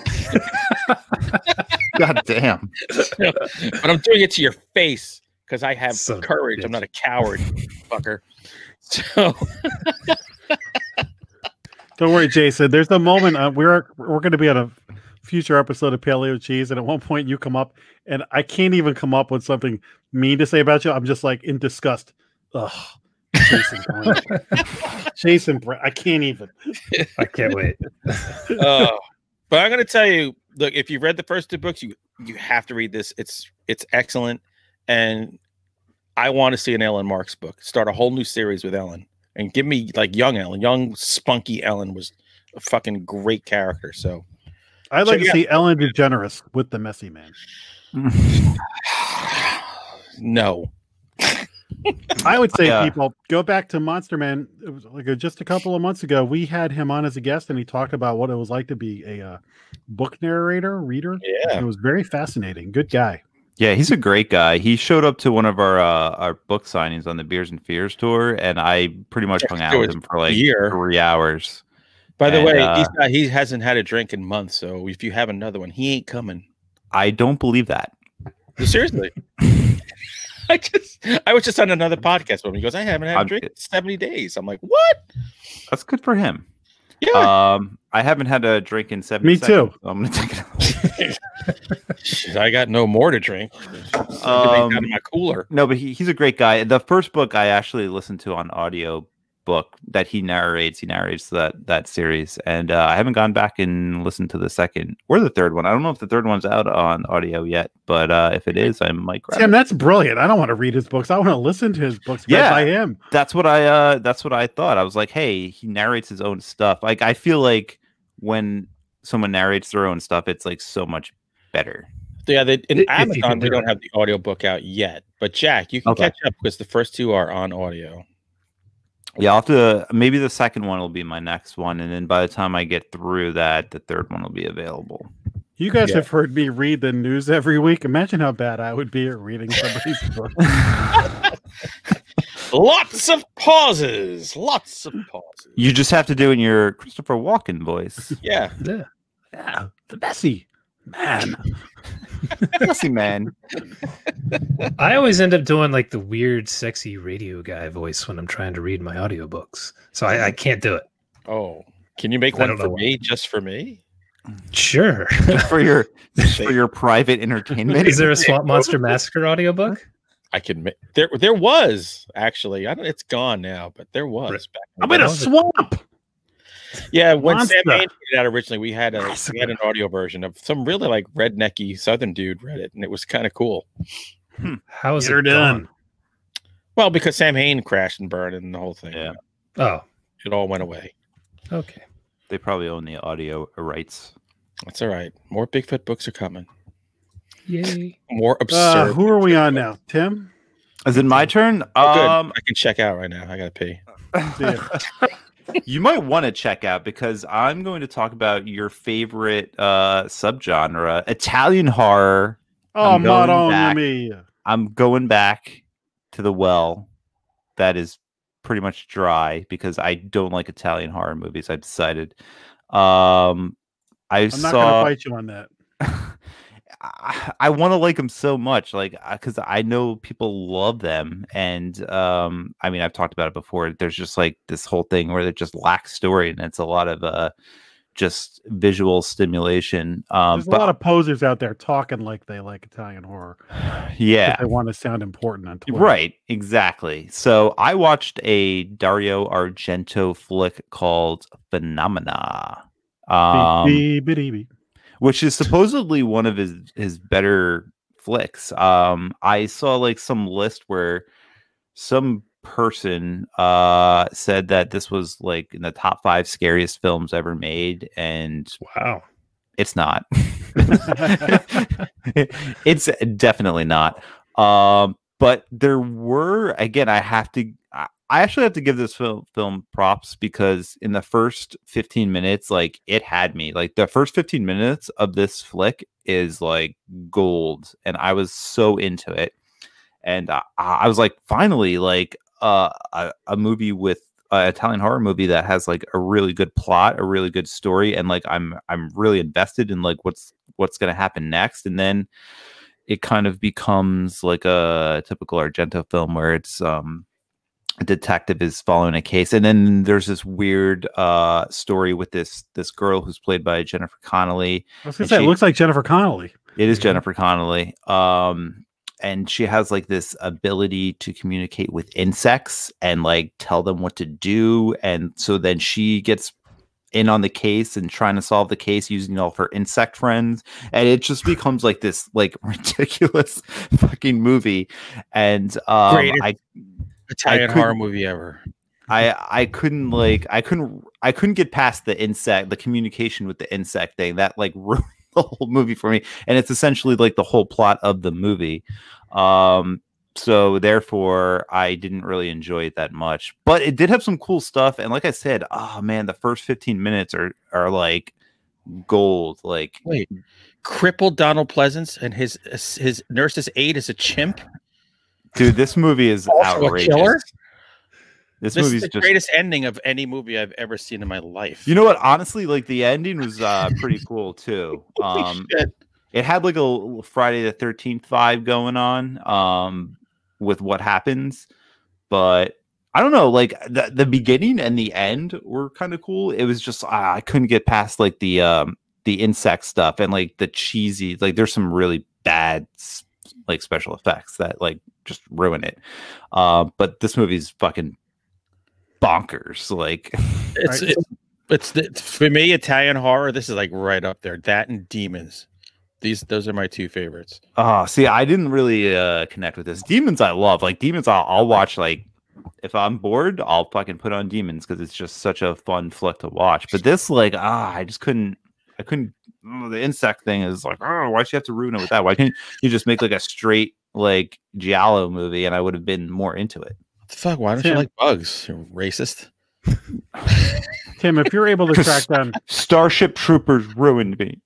Speaker 6: God damn.
Speaker 7: But I'm doing it to your face because I have
Speaker 8: Son of a
Speaker 7: courage.
Speaker 8: bitch.
Speaker 7: I'm not a coward, fucker. So
Speaker 5: Don't worry, Jason. There's a moment we're going to be on a future episode of Paleo Cheese, and at one point you come up, and I can't even come up with something mean to say about you. I'm just like in disgust. Ugh, Jason, Jason, I can't even.
Speaker 8: I can't wait.
Speaker 7: but I'm going to tell you, look, if you've read the first 2 books, you have to read this. It's excellent, and I want to see an Ellen Marks book. Start a whole new series with Ellen, and give me like young Ellen. Young spunky Ellen was a fucking great character. So
Speaker 5: I'd like to see Ellen DeGeneres with the Messy Man.
Speaker 7: No.
Speaker 5: I would say people go back to Monster Man. It was like just a couple of months ago. We had him on as a guest, and he talked about what it was like to be a book reader.
Speaker 7: Yeah,
Speaker 5: it was very fascinating. Good guy.
Speaker 6: Yeah, he's a great guy. He showed up to one of our book signings on the Beers and Fears tour, and I pretty much hung out with him for like 3 hours.
Speaker 7: By the way, he hasn't had a drink in months, so if you have another one, he ain't coming.
Speaker 6: I don't believe that.
Speaker 7: Seriously. I was just on another podcast with him. He goes, I haven't had a drink in 70 days. I'm like, what?
Speaker 6: That's good for him.
Speaker 7: Yeah.
Speaker 6: I haven't had a drink in 7
Speaker 5: Me
Speaker 6: seconds.
Speaker 5: too.
Speaker 6: So I'm gonna take it.
Speaker 7: Shit, I got no more to drink. Everything's out of my cooler.
Speaker 6: No, but he's a great guy. The first book I actually listened to on audio book that he narrates. He narrates that series, and I haven't gone back and listened to the second or the third one. I don't know if the third one's out on audio yet, but if it is, I might grab
Speaker 5: Tim,
Speaker 6: it.
Speaker 5: that's brilliant. I don't want to read his books. I want to listen to his books read by him.
Speaker 6: That's what I thought. I was like, hey, he narrates his own stuff. Like, I feel like when someone narrates their own stuff, it's like so much better.
Speaker 7: Yeah, in
Speaker 8: If you
Speaker 7: Amazon
Speaker 8: can
Speaker 7: they
Speaker 8: do
Speaker 7: don't
Speaker 8: it.
Speaker 7: have the audiobook out yet. But Jack, you can
Speaker 6: Okay.
Speaker 7: catch up because the first two are on audio.
Speaker 6: Yeah, I'll have to. Maybe the second one will be my next one, and then by the time I get through that, the third one will be available.
Speaker 5: You guys
Speaker 7: Yeah.
Speaker 5: have heard me read the news every week. Imagine how bad I would be at reading somebody's book.
Speaker 7: Lots of pauses. Lots of pauses.
Speaker 6: You just have to do it in your Christopher Walken voice.
Speaker 7: Yeah.
Speaker 8: Yeah.
Speaker 5: Yeah, the Bessie. Man.
Speaker 6: Bessie man.
Speaker 8: I always end up doing like the weird, sexy radio guy voice when I'm trying to read my audiobooks. So I can't do it.
Speaker 7: Oh, can you make
Speaker 8: I
Speaker 7: one
Speaker 8: don't
Speaker 7: for
Speaker 8: know
Speaker 7: me, just for me?
Speaker 8: Sure.
Speaker 6: for your private entertainment.
Speaker 8: Is there a Swamp Monster Massacre audiobook?
Speaker 7: I can make there was actually. I don't. It's gone now, but there was back.
Speaker 5: I'm in a swamp.
Speaker 7: Yeah, when
Speaker 5: Monster.
Speaker 7: Sam Hain put it out originally, we had an audio version of some really like rednecky Southern dude read it, and it was kind of cool.
Speaker 8: How is
Speaker 5: Get her
Speaker 8: it
Speaker 5: done.
Speaker 8: done?
Speaker 7: Well, because Sam Hain crashed and burned and the whole thing.
Speaker 6: Yeah.
Speaker 8: Oh,
Speaker 7: It all went away.
Speaker 8: okay.
Speaker 6: They probably own the audio rights.
Speaker 7: That's all right. More Bigfoot books are coming.
Speaker 8: Yay.
Speaker 7: More absurd.
Speaker 5: Who are we on now? Tim?
Speaker 6: Is it my turn?
Speaker 7: Oh, good. I can check out right now. I gotta pee.
Speaker 5: See ya.
Speaker 6: You might want to check out because I'm going to talk about your favorite subgenre, Italian horror.
Speaker 5: Oh,
Speaker 6: I'm going
Speaker 5: Madonna
Speaker 6: back.
Speaker 5: mia.
Speaker 6: I'm going back to the well that is pretty much dry because I don't like Italian horror movies. I've decided.
Speaker 5: I'm not going to fight you on that.
Speaker 6: I want to like them so much, like because I know people love them, and I mean I've talked about it before. There's just like this whole thing where they just lack story, and it's a lot of just visual stimulation.
Speaker 5: There's a lot of posers out there talking like they like Italian horror.
Speaker 6: Yeah,
Speaker 5: they want to sound important on Twitter.
Speaker 6: Right, exactly. So I watched a Dario Argento flick called Phenomena. Which is supposedly one of his better flicks. I saw like some list where some person said that this was like in the top 5 scariest films ever made, and
Speaker 8: wow,
Speaker 6: it's not. It's definitely not. But there were, again, I actually have to give this film props because in the first 15 minutes, like it had me. Like the first 15 minutes of this flick is like gold, and I was so into it. And I was like, finally, like a movie with an Italian horror movie that has like a really good plot, a really good story, and like I'm really invested in like what's going to happen next. And then it kind of becomes like a typical Argento film where it's a detective is following a case, and then there's this weird story with this girl who's played by Jennifer Connelly.
Speaker 5: I was gonna say, it looks like Jennifer Connelly.
Speaker 6: It is Jennifer Connelly. And she has like this ability to communicate with insects and like tell them what to do. And so then she gets in on the case and trying to solve the case using all of her insect friends. And it just becomes like this like ridiculous fucking movie. And
Speaker 7: Greatest Italian horror movie ever.
Speaker 6: I couldn't get past the communication with the insect thing that like ruined the whole movie for me, and it's essentially like the whole plot of the movie. So therefore I didn't really enjoy it that much, but it did have some cool stuff. And like I said, oh man, the first 15 minutes are like gold. Like,
Speaker 7: wait, crippled Donald Pleasance and his nurse's aide is a chimp.
Speaker 6: Dude, this movie is
Speaker 7: also
Speaker 6: outrageous.
Speaker 7: A killer?
Speaker 6: This
Speaker 7: is
Speaker 6: movie's
Speaker 7: the
Speaker 6: just
Speaker 7: greatest ending of any movie I've ever seen in my life.
Speaker 6: You know what? Honestly, like the ending was pretty cool too. It had like a Friday the 13th vibe going on with what happens, but I don't know, like the beginning and the end were kind of cool. It was just I couldn't get past like the insect stuff and like the cheesy, like there's some really bad like special effects that like just ruin it. But this movie's fucking bonkers. Like
Speaker 7: it's for me, Italian horror. This is like right up there. That and Demons. Those are my two favorites.
Speaker 6: Oh, see, I didn't really connect with this. Demons I love. Like Demons I'll watch. Like if I'm bored, I'll fucking put on Demons because it's just such a fun flick to watch. But this, like, I just couldn't. The insect thing is like, oh, why'd you have to ruin it with that? Why can't you just make like a straight like Giallo movie and I would have been more into it?
Speaker 7: What the fuck? Why don't you like bugs? You're racist.
Speaker 5: Tim, if you're able to track down
Speaker 6: Starship Troopers ruined me.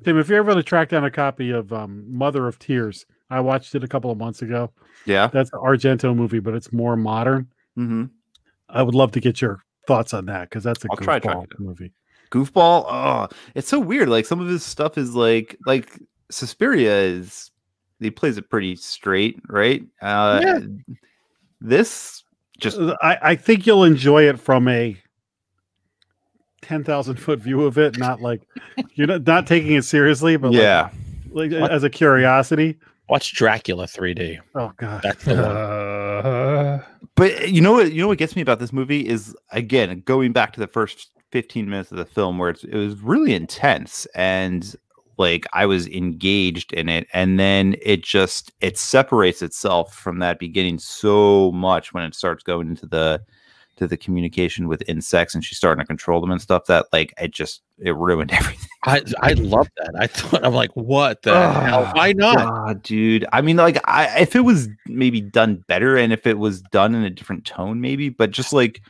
Speaker 5: Tim, if you're able to track down a copy of Mother of Tears, I watched it a couple of months ago.
Speaker 6: Yeah,
Speaker 5: that's an Argento movie, but it's more modern.
Speaker 6: Mm-hmm.
Speaker 5: I would love to get your thoughts on that because that's a
Speaker 6: I'll
Speaker 5: goofball movie.
Speaker 6: Goofball, oh, it's so weird. Like some of his stuff is like Suspiria he plays it pretty straight, right? Yeah. This just
Speaker 5: I think you'll enjoy it from a 10,000 foot view of it, not like you're not taking it seriously, but
Speaker 6: yeah,
Speaker 5: like as a curiosity.
Speaker 7: Watch Dracula 3D.
Speaker 5: Oh god.
Speaker 7: That's the one.
Speaker 6: But you know what gets me about this movie is, again, going back to the first 15 minutes of the film where it was really intense and like I was engaged in it, and then it separates itself from that beginning so much when it starts going into the communication with insects and she's starting to control them and stuff that like it ruined everything.
Speaker 7: I love that. I'm like, what the hell? Why not?
Speaker 6: God, dude. I mean, like, if it was maybe done better and if it was done in a different tone, maybe, but just like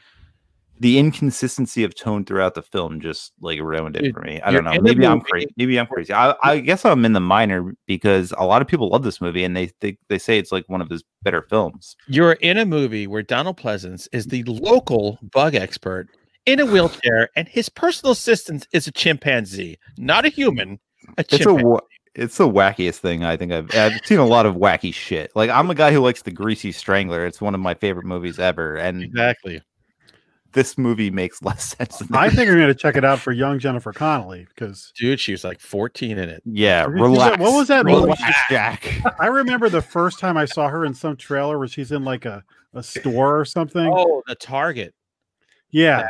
Speaker 6: the inconsistency of tone throughout the film just like ruined it for me. I don't know. Maybe I'm crazy. I guess I'm in the minor because a lot of people love this movie and they say it's like one of his better films.
Speaker 7: You're in a movie where Donald Pleasance is the local bug expert in a wheelchair, and his personal assistant is a chimpanzee, not a human.
Speaker 6: It's the wackiest thing I think I've seen. A lot of wacky shit. Like I'm a guy who likes The Greasy Strangler. It's one of my favorite movies ever, and
Speaker 7: exactly.
Speaker 6: This movie makes less sense than
Speaker 5: I think I'm going to check it out for young Jennifer Connelly because
Speaker 7: dude, she was like 14 in it.
Speaker 6: Yeah, relax.
Speaker 5: What was that movie?
Speaker 6: Jack.
Speaker 5: I remember the first time I saw her in some trailer where she's in like a store or something.
Speaker 7: Oh, the Target.
Speaker 5: Yeah,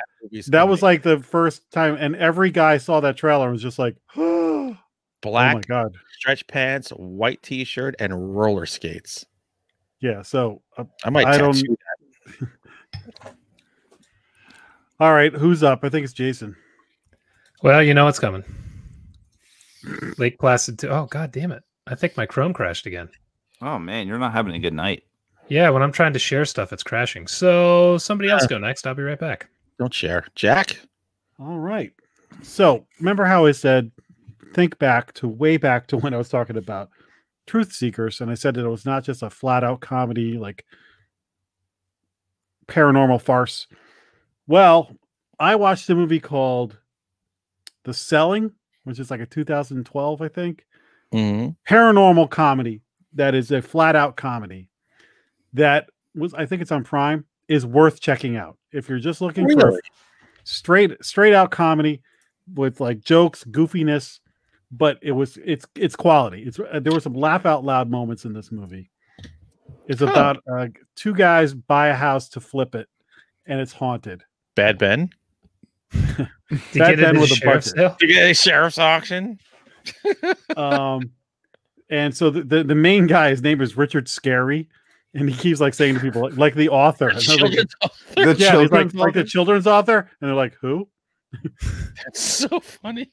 Speaker 5: that was like the first time, and every guy saw that trailer and was just like,
Speaker 7: black,
Speaker 5: oh my god,
Speaker 7: stretch pants, white T-shirt, and roller skates.
Speaker 5: Yeah, so
Speaker 7: I might tattoo that.
Speaker 5: All right, who's up? I think it's Jason.
Speaker 8: Well, you know what's coming. Lake Placid 2. Oh, god damn it. I think my Chrome crashed again.
Speaker 6: Oh, man, you're not having a good night.
Speaker 8: Yeah, when I'm trying to share stuff, it's crashing. So somebody else go next. I'll be right back.
Speaker 7: Don't share. Jack?
Speaker 5: All right. So remember how I said, think way back to when I was talking about Truth Seekers, and I said that it was not just a flat-out comedy, like paranormal farce. Well, I watched a movie called The Selling, which is like a 2012, I think.
Speaker 7: Mm-hmm.
Speaker 5: Paranormal comedy that is a flat-out comedy that was, I think it's on Prime, is worth checking out. If you're just looking for a straight-out comedy with like jokes, goofiness, but it's quality. There were some laugh-out-loud moments in this movie. It's about two guys buy a house to flip it, and it's haunted.
Speaker 7: Bad Ben?
Speaker 5: Bad Ben with a budget.
Speaker 7: You get a sheriff's auction?
Speaker 5: And so the main guy, his name is Richard Scarry, and he keeps like saying to people like the author. The children's author, and they're like, who?
Speaker 7: That's so funny.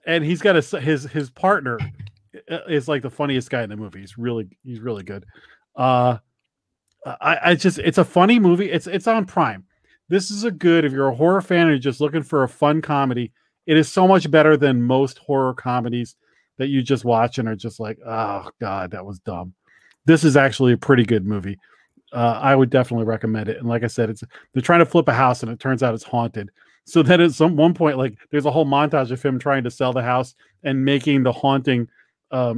Speaker 5: And he's got his partner is like the funniest guy in the movie. He's really good. It's a funny movie. It's on Prime. This is if you're a horror fan and you're just looking for a fun comedy, it is so much better than most horror comedies that you just watch and are just like, oh god, that was dumb. This is actually a pretty good movie. I would definitely recommend it. And like I said, they're trying to flip a house and it turns out it's haunted. So then at one point, like there's a whole montage of him trying to sell the house and making the haunting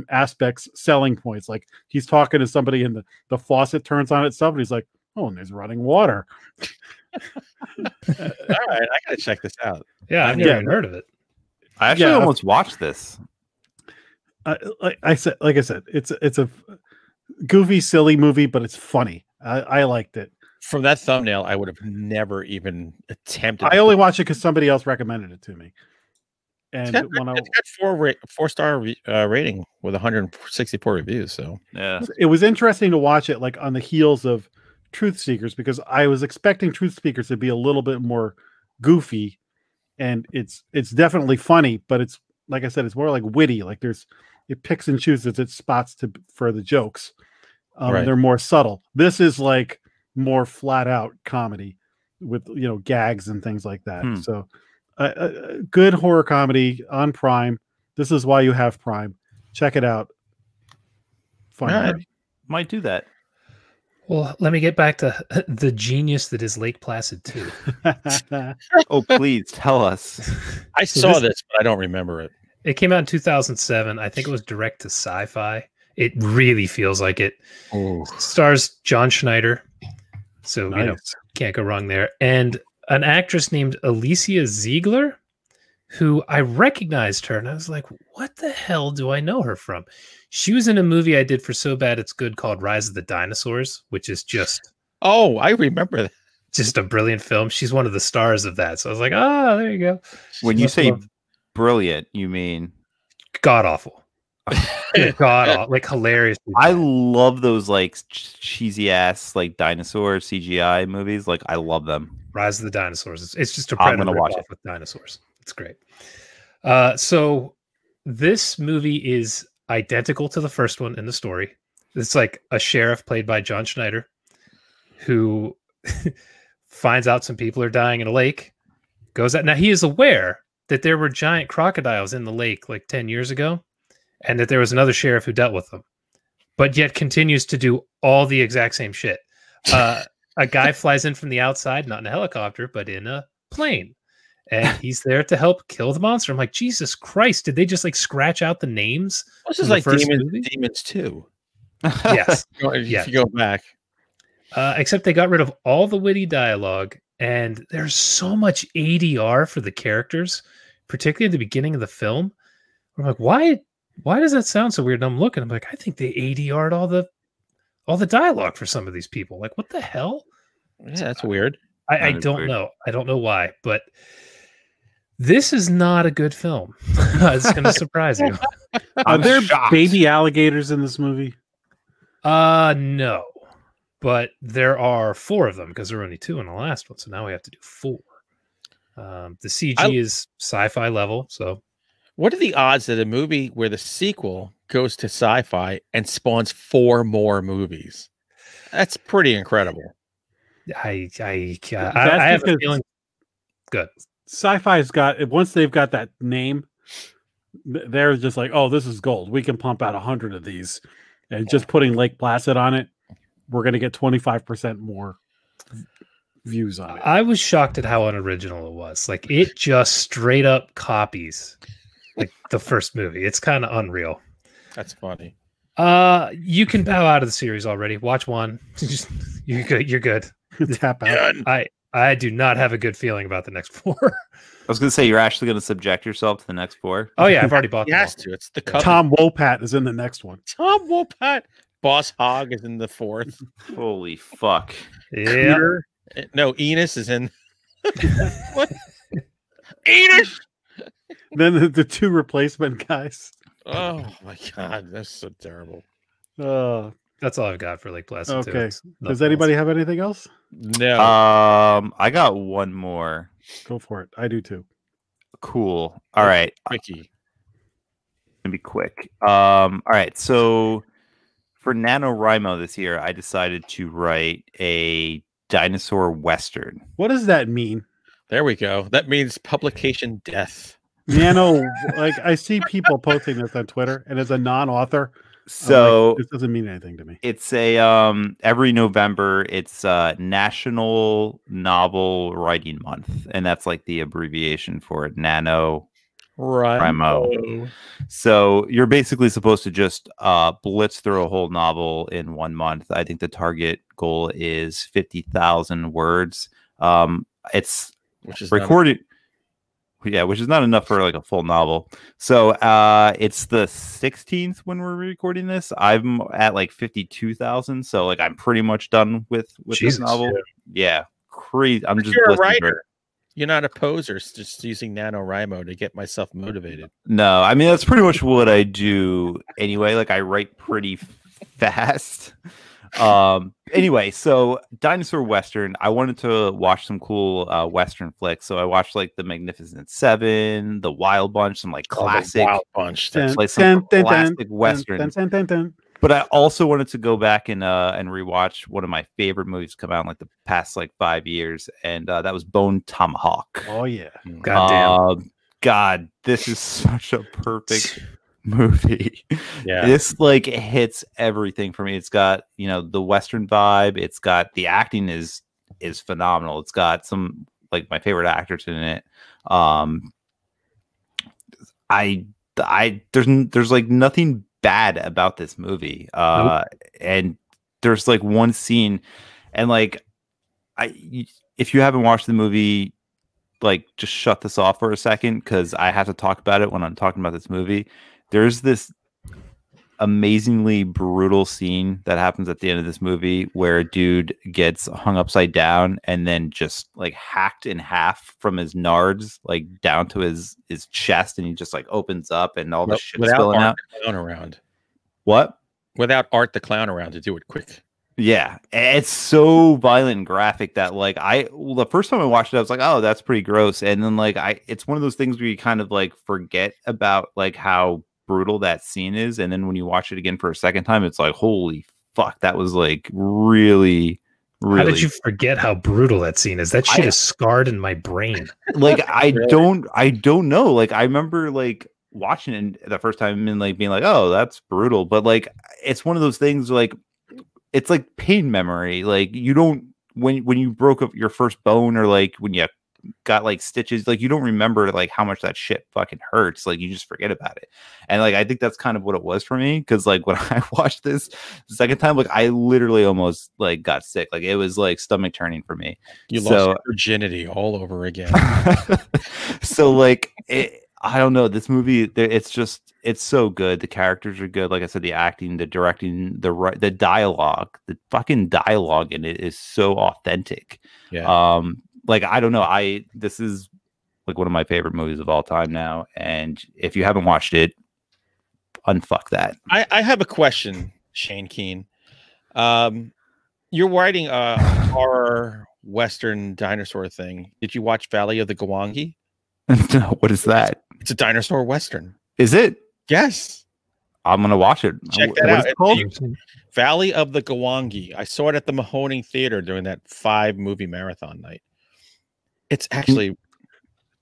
Speaker 5: aspects, selling points. Like he's talking to somebody and the faucet turns on itself and he's like, oh, and there's running water.
Speaker 7: All right, I gotta check this out.
Speaker 8: Yeah, I've never even heard of it.
Speaker 6: I actually almost watched this.
Speaker 5: Like I said, it's a goofy, silly movie, but it's funny. I liked it.
Speaker 7: From that thumbnail, I would have never even attempted.
Speaker 5: I only watched it because somebody else recommended it to me. And
Speaker 7: it's got 4-star rating with 164 reviews. So
Speaker 6: yeah,
Speaker 5: it was interesting to watch it like on the heels of Truth Seekers, because I was expecting Truth Seekers to be a little bit more goofy, and it's definitely funny, but it's like I said, it's more like witty. Like it picks and chooses its spots for the jokes.
Speaker 7: Right.
Speaker 5: They're more subtle. This is like more flat out comedy with gags and things like that. So good horror comedy on Prime. This is why you have Prime. Check it out. Fun.
Speaker 6: Right. Might do that.
Speaker 8: Well, let me get back to the genius that is Lake Placid 2.
Speaker 6: Oh, please tell us.
Speaker 7: I saw this, but I don't remember it.
Speaker 8: It came out in 2007. I think it was direct to Sci-Fi. It really feels like it.
Speaker 7: Ooh.
Speaker 8: Stars John Schneider. So,
Speaker 5: Nice.
Speaker 8: Can't go wrong there. And an actress named Alicia Ziegler, who I recognized her. And I was like, what the hell do I know her from? She was in a movie I did for So Bad It's Good called Rise of the Dinosaurs, which is just...
Speaker 7: Oh, I remember that.
Speaker 8: Just a brilliant film. She's one of the stars of that. So I was like, there you go.
Speaker 6: When you say brilliant, you mean...
Speaker 8: God awful. God awful. Like hilarious.
Speaker 6: I love those like cheesy ass like dinosaur CGI movies. Like I love them.
Speaker 8: Rise of the Dinosaurs. It's just a
Speaker 6: I'm
Speaker 8: Predator
Speaker 6: gonna watch it
Speaker 8: with dinosaurs. It's great. So this movie is identical to the first one in the story. It's like a sheriff played by John Schneider who finds out some people are dying in a lake, goes out. Now he is aware that there were giant crocodiles in the lake like 10 years ago, and that there was another sheriff who dealt with them, but yet continues to do all the exact same shit. A guy flies in from the outside, not in a helicopter, but in a plane. And he's there to help kill the monster. I'm like, Jesus Christ, did they just like scratch out the names?
Speaker 7: This is like Demons 2.
Speaker 8: Yes.
Speaker 7: If you go back.
Speaker 8: Except they got rid of all the witty dialogue, and there's so much ADR for the characters, particularly at the beginning of the film. I'm like, why does that sound so weird? And I'm looking, I'm like, I think they ADR'd all the dialogue for some of these people. Like, what the hell?
Speaker 7: Yeah, that's weird.
Speaker 8: I don't know. I don't know why, but this is not a good film. It's going to surprise you.
Speaker 5: Are there baby alligators in this movie?
Speaker 8: No. But there are 4 of them because there were only 2 in the last one. So now we have to do 4. The CG is sci-fi level. So
Speaker 7: what are the odds that a movie where the sequel goes to sci-fi and spawns 4 more movies? That's pretty incredible.
Speaker 8: I have a feeling. Good.
Speaker 5: Sci-fi's got, once they've got that name, they're just like, oh, this is gold. We can pump out 100 of these. And just putting Lake Placid on it, we're going to get 25% more views on it.
Speaker 8: I was shocked at how unoriginal it was. Like, it just straight up copies like the first movie. It's kind of unreal.
Speaker 7: That's funny.
Speaker 8: You can bow out of the series already. Watch one. You're good. You're good.
Speaker 5: Tap out.
Speaker 8: I do not have a good feeling about the next 4.
Speaker 6: I was going to say, you're actually going to subject yourself to the next 4.
Speaker 8: Oh yeah, I've already bought them.
Speaker 7: Yes, it's the cover.
Speaker 5: Tom Wopat is in the next one.
Speaker 7: Tom Wopat. Boss Hogg is in the 4th.
Speaker 6: Holy fuck.
Speaker 8: Yeah.
Speaker 7: No, Enos is in. What? Enos.
Speaker 5: Then the 2 replacement guys.
Speaker 7: Oh my god, that's so terrible.
Speaker 8: That's all I've got for Lake Placid.
Speaker 5: Okay. Does anybody have anything else?
Speaker 7: No.
Speaker 6: I got one more.
Speaker 5: Go for it. I do too.
Speaker 6: Cool. All right.
Speaker 7: Quickie.
Speaker 6: Gonna be quick. All right. So for NaNoWriMo this year, I decided to write a dinosaur western.
Speaker 5: What does that mean?
Speaker 7: There we go. That means publication death.
Speaker 5: Nano, like I see people posting this on Twitter, and as a non-author,
Speaker 6: so
Speaker 5: like, this doesn't mean anything to me.
Speaker 6: It's a every November, it's National Novel Writing Month, and that's like the abbreviation for it. Nano Rimo. So you're basically supposed to just blitz through a whole novel in 1 month. I think the target goal is 50,000 words. It's
Speaker 7: which is
Speaker 6: recorded. Which is not enough for like a full novel. So it's the 16th when we're recording this. I'm at like 52,000. So like I'm pretty much done with this novel. Yeah, crazy. I'm just
Speaker 7: you're a writer. You're not a poser, just using NaNoWriMo to get myself motivated.
Speaker 6: No, I mean that's pretty much what I do anyway. Like I write pretty fast. Anyway, so Dinosaur Western. I wanted to watch some cool Western flicks, so I watched like the Magnificent Seven, the Wild Bunch, some like classic
Speaker 7: Wild Bunch,
Speaker 6: like some classic Western. But I also wanted to go back and rewatch one of my favorite movies to come out in like the past like 5 years, and that was Bone Tomahawk.
Speaker 5: Oh yeah,
Speaker 8: goddamn!
Speaker 6: God, this is such a perfect movie.
Speaker 7: Yeah,
Speaker 6: this like hits everything for me. It's got, you know, the Western vibe. It's got the acting is phenomenal. It's got some like my favorite actors in it. There's like nothing bad about this movie. And there's like one scene, and like if you haven't watched the movie, like just shut this off for a second, because I have to talk about it when I'm talking about this movie. There's this amazingly brutal scene that happens at the end of this movie where a dude gets hung upside down and then just like hacked in half from his nards like down to his chest, and he just like opens up and all the shit spilling out.
Speaker 7: Clown around.
Speaker 6: What?
Speaker 7: Without Art the Clown around to do it quick.
Speaker 6: Yeah, it's so violent and graphic that like the first time I watched it, I was like, oh, that's pretty gross. And then like it's one of those things where you kind of like forget about like how brutal that scene is, and then when you watch it again for a second time, it's like, holy fuck, that was like really.
Speaker 8: How did you forget how brutal that scene is? That shit is scarred in my brain.
Speaker 6: Like I don't know. Like I remember like watching it the first time and like being like, oh, that's brutal, but like it's one of those things like it's like pain memory. Like you don't when you broke up your first bone, or like when you got like stitches, like you don't remember like how much that shit fucking hurts. Like you just forget about it. And like I think that's kind of what it was for me, because like when I watched this the second time, like I literally almost like got sick. Like it was like stomach turning for me.
Speaker 7: You lost your virginity all over again.
Speaker 6: So like I don't know, this movie, it's so good. The characters are good. Like I said, the acting, the directing, the dialogue, the fucking dialogue in it is so authentic.
Speaker 7: Yeah.
Speaker 6: Like I don't know, this is like one of my favorite movies of all time now, and if you haven't watched it, unfuck that.
Speaker 7: I have a question, Shane Keen. You're writing a horror Western dinosaur thing. Did you watch Valley of the Gwangi?
Speaker 6: No, what is that?
Speaker 7: It's a dinosaur Western.
Speaker 6: Is it?
Speaker 7: Yes.
Speaker 6: I'm gonna watch it.
Speaker 7: Check that out. It's called Valley of the Gwangi. I saw it at the Mahoning Theater during that 5-movie marathon night. It's actually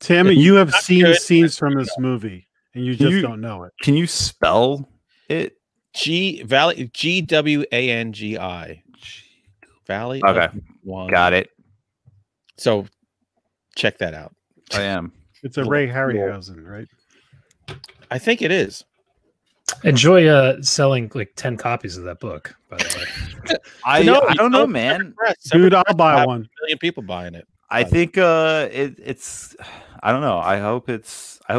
Speaker 5: Tammy, you have seen scenes from this movie and you just don't know it.
Speaker 6: Can you spell it?
Speaker 7: GWANGI. Valley.
Speaker 6: Okay. Got it.
Speaker 7: So check that out.
Speaker 6: I am.
Speaker 5: It's a Ray Harryhausen, right?
Speaker 7: I think it is.
Speaker 8: Enjoy selling like 10 copies of that book, by the way.
Speaker 6: I don't know, man.
Speaker 5: Dude, I'll buy one.
Speaker 7: 1 million people buying it.
Speaker 6: I think it's I don't know. I hope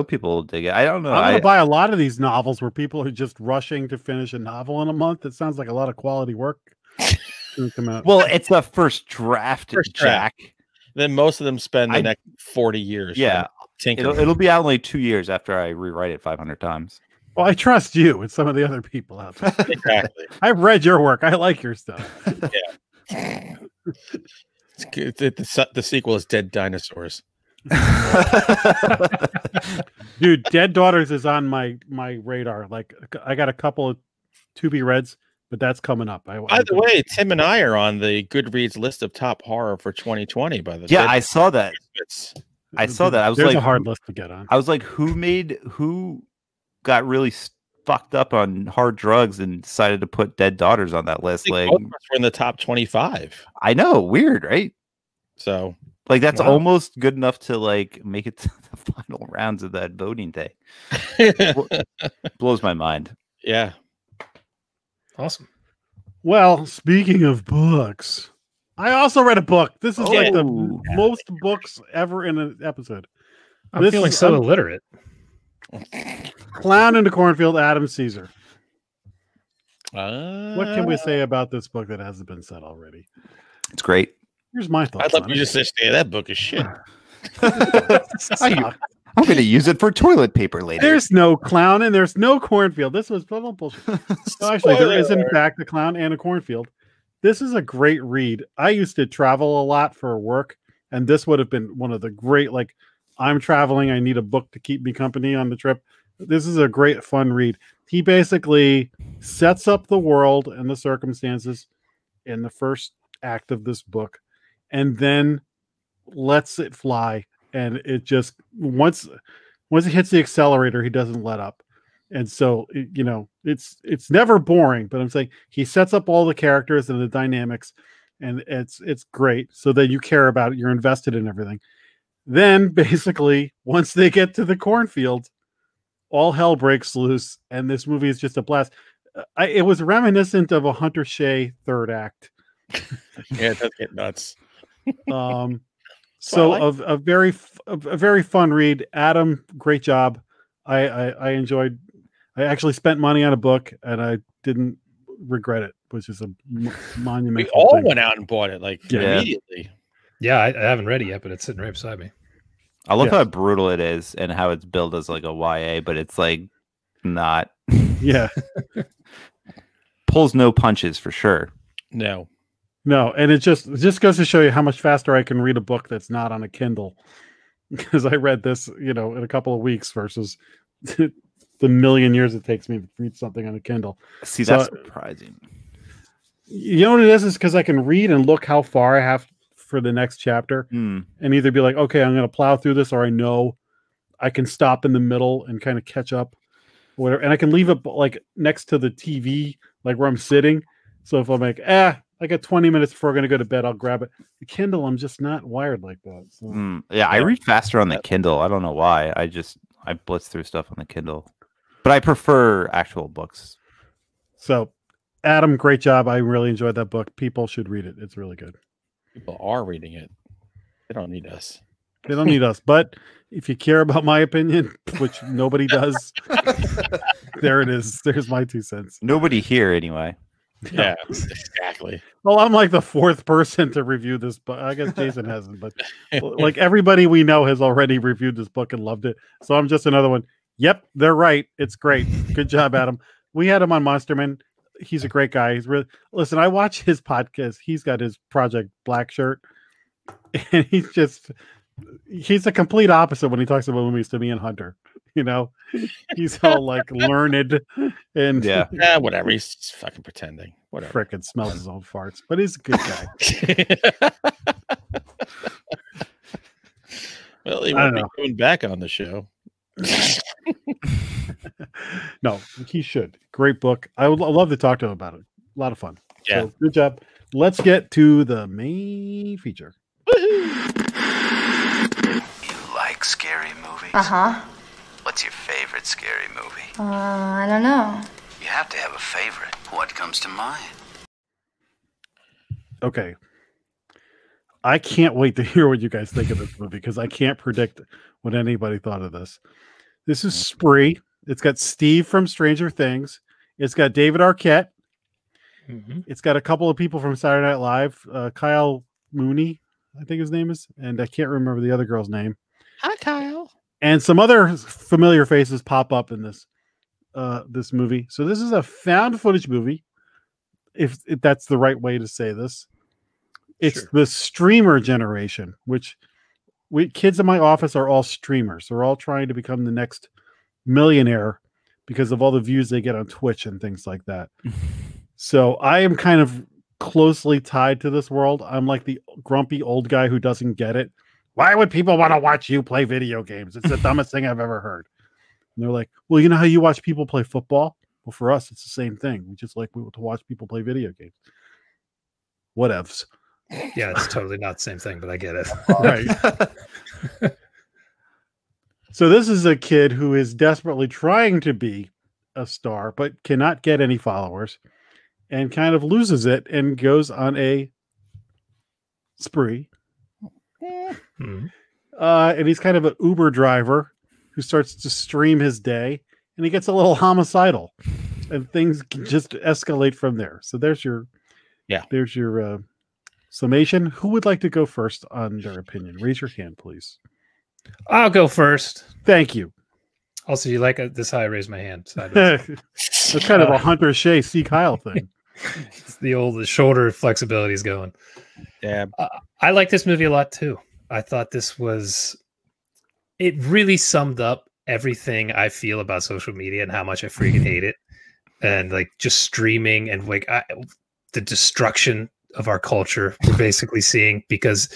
Speaker 6: people will dig it. I don't know.
Speaker 5: I'm gonna buy a lot of these novels where people are just rushing to finish a novel in a month. It sounds like a lot of quality work. Come out.
Speaker 6: Well, it's a first draft, Jack.
Speaker 7: Then most of them spend the next 40 years.
Speaker 6: Yeah. It'll be out in like 2 years after I rewrite it 500 times.
Speaker 5: Well, I trust you and some of the other people out there.
Speaker 7: Exactly.
Speaker 5: I've read your work. I like your stuff.
Speaker 7: Yeah. The sequel is Dead Dinosaurs.
Speaker 5: Dude, Dead Daughters is on my radar. Like I got a couple of to-be reads, but that's coming up.
Speaker 7: By the way, Tim and I are on the Goodreads list of top horror for 2020.
Speaker 6: I saw that. I saw that. I was
Speaker 5: There's
Speaker 6: like,
Speaker 5: a hard list to get on.
Speaker 6: I was like, who got really fucked up on hard drugs and decided to put Dead Daughters on that list? Like,
Speaker 7: both of us were in the top 25.
Speaker 6: I know, weird, right?
Speaker 7: So
Speaker 6: Like that's
Speaker 8: Wow.
Speaker 6: almost good enough to like make it to the final rounds of that voting thing. Blows my mind.
Speaker 7: Yeah.
Speaker 8: Awesome.
Speaker 5: Well, speaking of books, I also read a book. This is like the
Speaker 6: Oh.
Speaker 5: most books ever in an episode.
Speaker 8: I'm
Speaker 5: This
Speaker 8: feeling
Speaker 5: is-
Speaker 8: so
Speaker 5: I'm-
Speaker 8: illiterate.
Speaker 5: Clown in the Cornfield, Adam Caesar.
Speaker 7: What
Speaker 5: What can we say about this book that hasn't been said already?
Speaker 6: It's great.
Speaker 5: Here's my thoughts.
Speaker 7: I'd love
Speaker 5: on
Speaker 7: you
Speaker 5: it.
Speaker 7: just to say that book is shit.
Speaker 5: Suck.
Speaker 6: I'm going to use it for toilet paper later.
Speaker 5: There's no clown and there's no cornfield. This was total bullshit. So actually, there is in
Speaker 7: Spoiler.
Speaker 5: fact a clown and a cornfield. This is a great read. I used to travel a lot for work, and this would have been one of the great, like, I'm traveling, I need a book to keep me company on the trip. This is a great, fun read. He basically sets up the world and the circumstances in the first act of this book, and then lets it fly. And it just once it hits the accelerator, he doesn't let up. And so it's never boring. But I'm saying he sets up all the characters and the dynamics, and it's great. So that you care about it, you're invested in everything. Then basically, once they get to the cornfield, all hell breaks loose, and this movie is just a blast. It was reminiscent of a Hunter Shea third act.
Speaker 7: Yeah, it does get nuts.
Speaker 5: So
Speaker 7: Well,
Speaker 5: a very fun read. Adam, great job. I enjoyed. I actually spent money on a book, and I didn't regret it, which is a monumental.
Speaker 7: We all
Speaker 5: thing.
Speaker 7: went out and bought it like
Speaker 6: Yeah.
Speaker 7: immediately.
Speaker 8: Yeah, I haven't read it yet, but it's sitting right beside me.
Speaker 6: I love
Speaker 5: Yes.
Speaker 6: how brutal it is and how it's billed as like a YA, but it's like not.
Speaker 5: Yeah,
Speaker 6: Pulls no punches for sure.
Speaker 7: No.
Speaker 5: no, and it just goes to show you how much faster I can read a book that's not on a Kindle, because I read this, in a couple of weeks versus the million years it takes me to read something on a Kindle.
Speaker 6: See,
Speaker 5: So-
Speaker 6: that's surprising.
Speaker 5: You know what it is because I can read and look how far I have for the next chapter,
Speaker 6: Hmm.
Speaker 5: and either be like, okay, I'm going to plow through this, or I know I can stop in the middle and kind of catch up, or whatever. And I can leave it like next to the TV, like where I'm sitting. So if I'm like, I got 20 minutes before I'm going to go to bed, I'll grab it. The Kindle, I'm just not wired like that. So.
Speaker 6: Yeah, I read faster on the Kindle. I don't know why. I blitz through stuff on the Kindle, but I prefer actual books.
Speaker 5: So, Adam, great job. I really enjoyed that book. People should read it. It's really good.
Speaker 7: People are reading it. They don't need us.
Speaker 5: They don't need us, but if you care about my opinion, which nobody does, there it is. There's my 2 cents.
Speaker 6: Nobody here, anyway.
Speaker 7: Yeah, exactly.
Speaker 5: Well, I'm like the 4th person to review this book. I guess Jason hasn't, but like everybody we know has already reviewed this book and loved it. So I'm just another one. Yep, they're right. It's great. Good job, Adam. We had him on Monsterman. He's a great guy. He's really listen. I watch his podcast. He's got his Project Black shirt, and he's a complete opposite when he talks about movies to me and Hunter. He's all like learned and
Speaker 6: Yeah.
Speaker 7: Yeah, whatever. He's just fucking pretending. Whatever.
Speaker 5: frickin' smells his own farts, but he's a good guy.
Speaker 7: Well, he
Speaker 5: I
Speaker 7: won't
Speaker 5: don't
Speaker 7: be coming back on the show.
Speaker 5: No, he should. Great book. I would love to talk to him about it. A lot of fun.
Speaker 7: Yeah.
Speaker 5: So, good job. Let's get to the main feature.
Speaker 10: You like scary movies?
Speaker 2: Uh-huh.
Speaker 10: What's your favorite scary movie?
Speaker 2: I don't know.
Speaker 10: You have to have a favorite. What comes to mind?
Speaker 5: Okay. I can't wait to hear what you guys think of this movie because I can't predict what anybody thought of this. This is Spree. It's got Steve from Stranger Things. It's got David Arquette. It's got a couple of people from Saturday Night Live. Kyle Mooney, I think his name is, and I can't remember the other girl's name.
Speaker 7: Hi, Kyle.
Speaker 5: And some other familiar faces pop up in this movie. So this is a found footage movie, if that's the right way to say this. It's the streamer generation, which kids in my office are all streamers. They're all trying to become the next millionaire because of all the views they get on Twitch and things like that. So I am kind of closely tied to this world. I'm like the grumpy old guy who doesn't get it. Why would people want to watch you play video games? It's the dumbest thing I've ever heard. And they're like, well, you know how you watch people play football? Well, for us, it's the same thing. We just like to watch people play video games. Whatevs.
Speaker 8: Yeah, it's totally not the same thing, but I get it.
Speaker 5: Right. So this is a kid who is desperately trying to be a star, but cannot get any followers, and kind of loses it and goes on a spree.
Speaker 8: Mhm.
Speaker 5: And he's kind of an Uber driver who starts to stream his day, and he gets a little homicidal, and things can just escalate from there. So there's your summation. Who would like to go first on their opinion? Raise your hand, please.
Speaker 8: I'll go first.
Speaker 5: Thank you.
Speaker 8: Also, you like this? How I raise my hand sideways.
Speaker 5: It's kind of a Hunter Shea see Kyle thing.
Speaker 8: It's the shoulder flexibility is going.
Speaker 7: Yeah,
Speaker 8: I like this movie a lot too. I thought it really summed up everything I feel about social media and how much I freaking hate it, and like just streaming and like the destruction of our culture we're basically seeing, because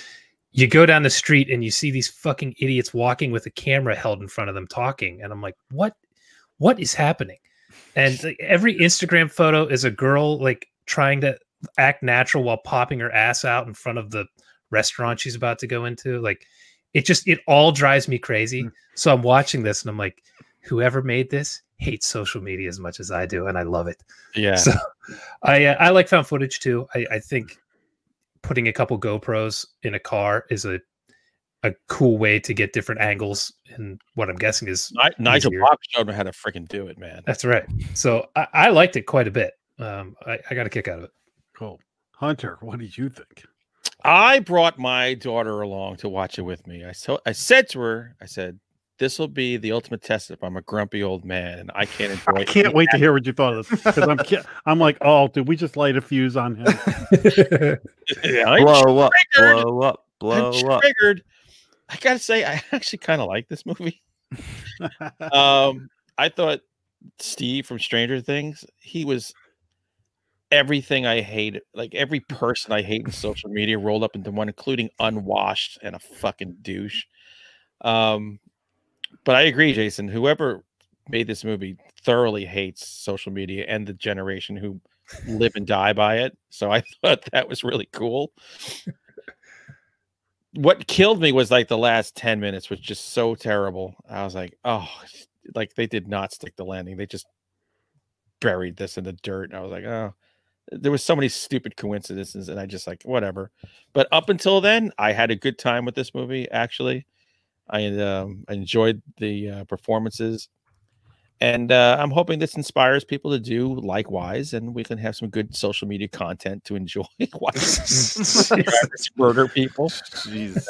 Speaker 8: you go down the street and you see these fucking idiots walking with a camera held in front of them talking, and I'm like, what is happening? And like, every Instagram photo is a girl like trying to act natural while popping her ass out in front of the restaurant she's about to go into. Like it all drives me crazy. So I'm watching this and I'm like, whoever made this hates social media as much as I do, and I love it.
Speaker 7: Yeah.
Speaker 8: So I like found footage too. I think putting a couple GoPros in a car is a cool way to get different angles, and what I'm guessing is
Speaker 7: Nigel Brock showed me how to freaking do it, man.
Speaker 8: That's right. So I liked it quite a bit. I got a kick out of it.
Speaker 5: Cool. Hunter, what did you think?
Speaker 7: I brought my daughter along to watch it with me. I said to her, this will be the ultimate test if I'm a grumpy old man and I can't enjoy it.
Speaker 5: I can't wait to hear what you thought of this, because I'm like, oh, did we just light a fuse on him?
Speaker 6: Blow up.
Speaker 7: I'm triggered. I gotta say, I actually kind of like this movie. I thought Steve from Stranger Things, he was everything I hate, like every person I hate in social media rolled up into one, including unwashed and a fucking douche. But I agree, Jason, whoever made this movie thoroughly hates social media and the generation who live and die by it. So I thought that was really cool. What killed me was like the last 10 minutes was just so terrible. I was like, oh, like they did not stick the landing. They just buried this in the dirt. And I was like, oh, there was so many stupid coincidences, and I just like, whatever. But up until then, I had a good time with this movie. Actually, I enjoyed the performances, and I'm hoping this inspires people to do likewise, and we can have some good social media content to enjoy. Murder people. Jesus.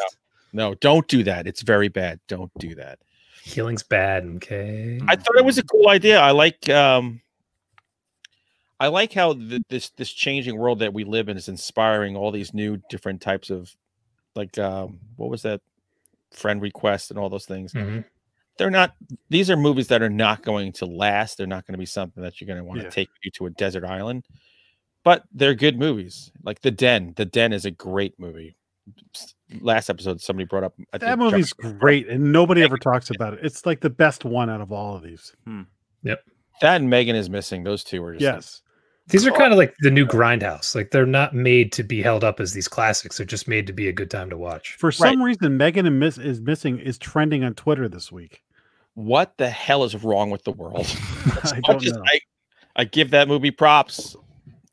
Speaker 7: No, don't do that. It's very bad. Don't do that.
Speaker 8: Killing's bad. Okay.
Speaker 7: I thought it was a cool idea. I like how this changing world that we live in is inspiring all these new different types of, like, what was that? Friend request and all those things.
Speaker 8: Mm-hmm.
Speaker 7: These are movies that are not going to last. They're not going to be something that you're going to want to take you to a desert island, but they're good movies. Like The Den. The Den is a great movie. Last episode, somebody brought up
Speaker 5: that movie's great, and nobody ever talks about it. It's like the best one out of all of these.
Speaker 8: Yep.
Speaker 7: That and Megan is Missing. Those two are just
Speaker 8: These are kind of like the new Grindhouse. Like they're not made to be held up as these classics. They're just made to be a good time to watch.
Speaker 5: For some reason, Megan is Missing is trending on Twitter this week.
Speaker 7: What the hell is wrong with the world?
Speaker 5: I don't know.
Speaker 7: I give that movie props.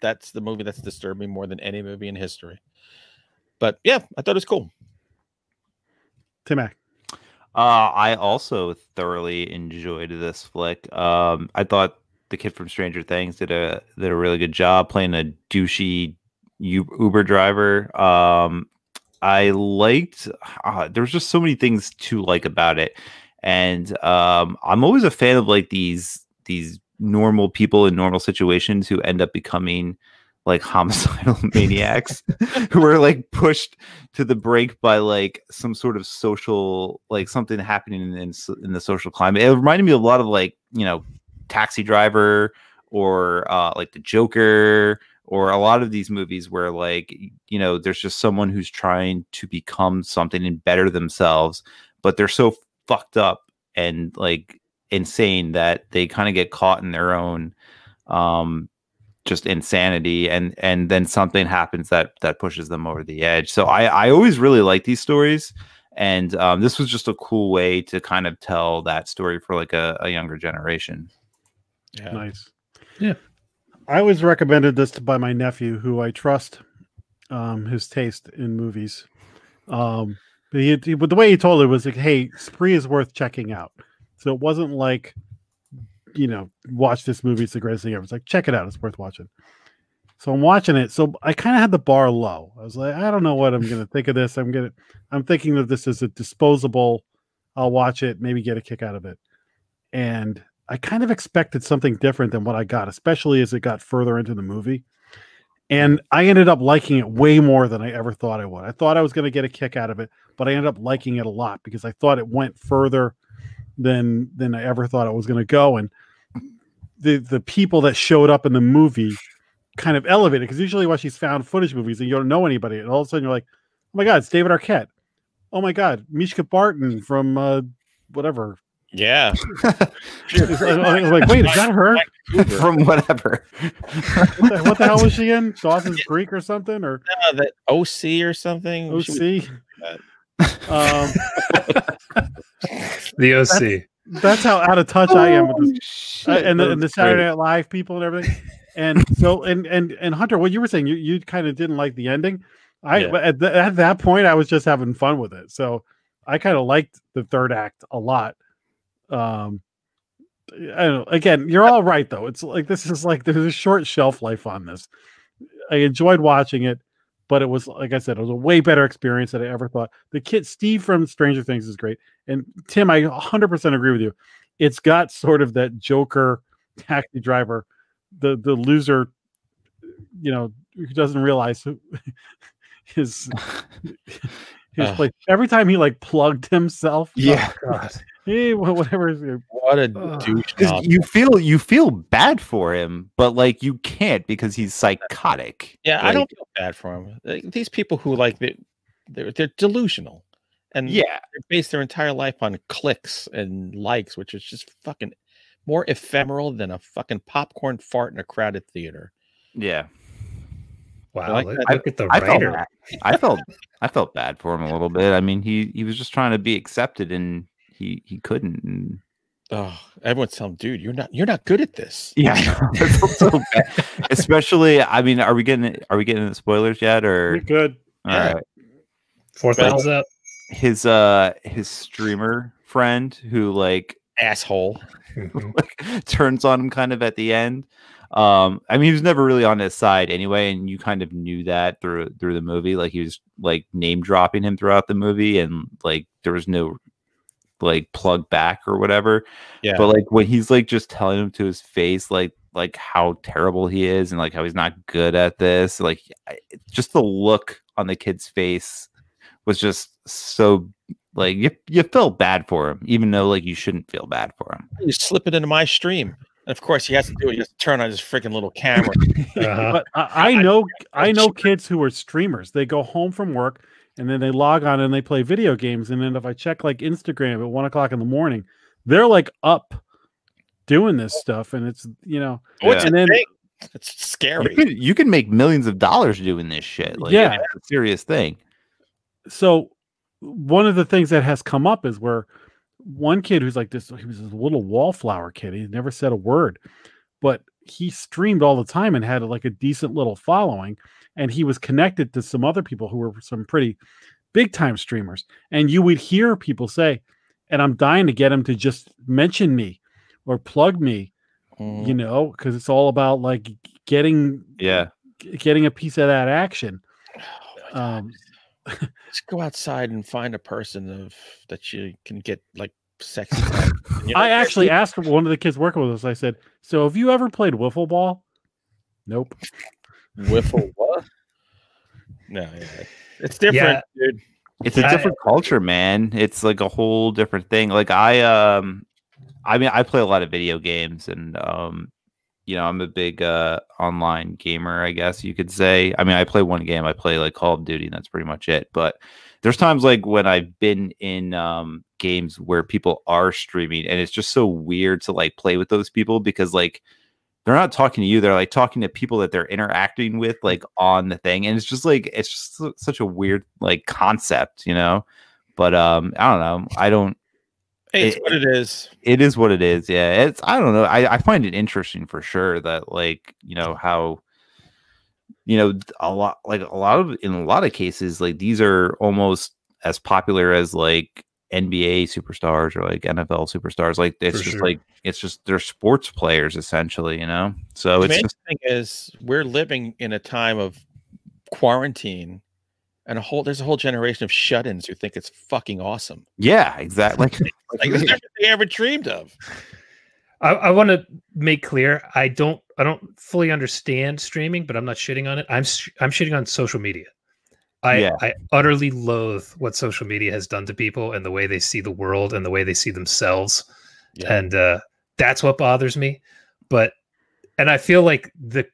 Speaker 7: That's the movie that's disturbed me more than any movie in history. But yeah, I thought it was cool.
Speaker 5: Tim-Mac.
Speaker 6: I also thoroughly enjoyed this flick. I thought the kid from Stranger Things did a really good job playing a douchey Uber driver. I liked there's just so many things to like about it, and I'm always a fan of like these normal people in normal situations who end up becoming like homicidal maniacs who are like pushed to the brink by like some sort of social, like something happening in the social climate. It reminded me a lot of like, you know, Taxi Driver or like The Joker, or a lot of these movies where like, you know, there's just someone who's trying to become something and better themselves, but they're so fucked up and like insane that they kind of get caught in their own just insanity, and then something happens that pushes them over the edge. So I always really like these stories, and this was just a cool way to kind of tell that story for like a younger generation.
Speaker 7: Yeah.
Speaker 5: Nice.
Speaker 8: Yeah.
Speaker 5: I was recommended this by my nephew, who I trust his taste in movies. But the way he told it was like, hey, Spree is worth checking out. So it wasn't like, watch this movie, it's the greatest thing ever. It's like, check it out, it's worth watching. So I'm watching it. So I kind of had the bar low. I was like, I don't know what I'm gonna think of this. I'm thinking that this is a disposable. I'll watch it, maybe get a kick out of it. And I kind of expected something different than what I got, especially as it got further into the movie. And I ended up liking it way more than I ever thought I would. I thought I was going to get a kick out of it, but I ended up liking it a lot because I thought it went further than I ever thought it was going to go. And the people that showed up in the movie kind of elevated, because usually watch these found footage movies and you don't know anybody, and all of a sudden you're like, oh my God, it's David Arquette. Oh my God, Mishka Barton from whatever.
Speaker 7: Yeah.
Speaker 5: I was like, wait, is that her?
Speaker 6: From whatever.
Speaker 5: What the hell was she in? Dawson's Creek or something? Or
Speaker 7: that OC or something?
Speaker 5: OC?
Speaker 8: The OC.
Speaker 5: That's how out of touch I am with this. And the Saturday Night Live people and everything. And so, and Hunter, what you were saying, you kind of didn't like the ending. At that point, I was just having fun with it. So I kind of liked the third act a lot. I don't know. Again, you're all right though. It's like there's a short shelf life on this. I enjoyed watching it, but it was, like I said, it was a way better experience than I ever thought. The kid Steve from Stranger Things is great, and Tim, I 100% agree with you. It's got sort of that Joker taxi driver, the loser, who doesn't realize who his place. Every time he like plugged himself.
Speaker 6: Yeah.
Speaker 5: Oh, God. Hey, whatever.
Speaker 7: What a douche.
Speaker 6: You feel bad for him, but like you can't because he's psychotic.
Speaker 7: Yeah, I don't feel bad for him. These people who they're delusional, and they base their entire life on clicks and likes, which is just fucking more ephemeral than a fucking popcorn fart in a crowded theater.
Speaker 6: Yeah.
Speaker 8: Wow, look at the writer.
Speaker 6: I felt bad for him a little bit. I mean, he was just trying to be accepted, and he couldn't. And...
Speaker 7: Oh, everyone's telling him, dude, you're not good at this.
Speaker 6: Yeah, so bad. Especially, I mean, are we getting into spoilers yet? Or
Speaker 5: we're good.
Speaker 6: All right.
Speaker 8: 4 thumbs up.
Speaker 6: His streamer friend who like
Speaker 7: asshole
Speaker 6: like, turns on him kind of at the end. I mean, he was never really on his side anyway, and you kind of knew that through the movie. Like he was like name dropping him throughout the movie, and like there was no like plug back or whatever.
Speaker 7: Yeah.
Speaker 6: But like when he's like just telling him to his face, like how terrible he is, and like how he's not good at this, like just the look on the kid's face was just so like you felt bad for him, even though like you shouldn't feel bad for him.
Speaker 7: You slip it into my stream. And of course, he has to do it. He has to turn on his freaking little camera.
Speaker 5: But I know kids who are streamers. They go home from work and then they log on and they play video games. And then if I check like Instagram at 1 o'clock in the morning, they're like up doing this stuff. And it's and then
Speaker 7: it's scary.
Speaker 6: You can make millions of dollars doing this shit. Like,
Speaker 5: yeah,
Speaker 6: it's a serious thing.
Speaker 5: So one of the things that has come up is where one kid who's like this, he was this little wallflower kid. He never said a word, but he streamed all the time and had like a decent little following. And he was connected to some other people who were some pretty big time streamers. And you would hear people say, and I'm dying to get him to just mention me or plug me, because it's all about like getting a piece of that action.
Speaker 7: Just go outside and find a person that you can get like sexy.
Speaker 5: I actually asked one of the kids working with us. I said, "So have you ever played wiffle ball?" Nope.
Speaker 7: Wiffle what? No, it's different, dude.
Speaker 6: It's a different culture, man. It's like a whole different thing. Like I mean, I play a lot of video games, and I'm a big online gamer, I guess you could say. I mean, I play one game. I play like Call of Duty, and that's pretty much it. But there's times like when I've been in games where people are streaming, and it's just so weird to like play with those people because like they're not talking to you. They're like talking to people that they're interacting with, like on the thing. And it's just like, it's just such a weird like concept, you know? But I don't know.
Speaker 7: It's what it is.
Speaker 6: It is what it is. Yeah. I don't know. I find it interesting for sure that like, you know, how, you know, in a lot of cases, like these are almost as popular as like NBA superstars or like NFL superstars. Like it's just like, it's just, they're sports players essentially, you know? So
Speaker 7: The
Speaker 6: it's
Speaker 7: main
Speaker 6: just,
Speaker 7: thing is we're living in a time of quarantine, and there's a whole generation of shut-ins who think it's fucking awesome.
Speaker 6: yeah, exactly.
Speaker 7: Like it's everything I ever dreamed of.
Speaker 8: I want to make clear, I don't fully understand streaming, but I'm not shitting on it. I'm shitting on social media. I utterly loathe what social media has done to people and the way they see the world and the way they see themselves. Yeah. And that's what bothers me. And I feel like the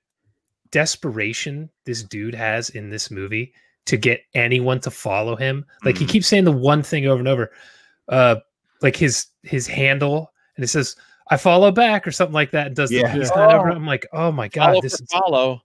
Speaker 8: desperation this dude has in this movie to get anyone to follow him. Like he keeps saying the one thing over and over, like his handle, and it says, I follow back or something like that. And does the peace sign over. I'm like, oh my God,
Speaker 7: follow.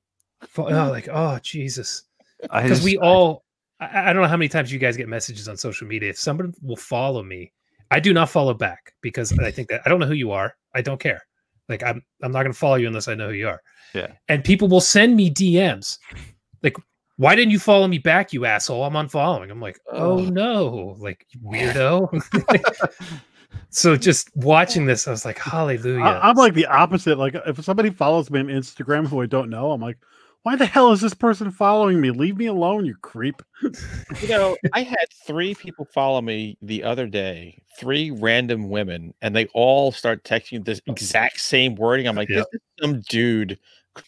Speaker 8: Like, oh Jesus. Because we all, I don't know how many times you guys get messages on social media. If somebody will follow me, I do not follow back because I think that I don't know who you are. I don't care. Like I'm not going to follow you unless I know who you are.
Speaker 6: Yeah. And
Speaker 8: people will send me DMs like, why didn't you follow me back, you asshole? I'm unfollowing. I'm like, oh no, like weirdo. So just watching this, I was like, hallelujah.
Speaker 5: I'm like the opposite. Like if somebody follows me on Instagram who I don't know, I'm like, why the hell is this person following me? Leave me alone, you creep.
Speaker 7: You know, I had 3 people follow me the other day, 3 random women, and they all start texting this exact same wording. I'm like, this is some dude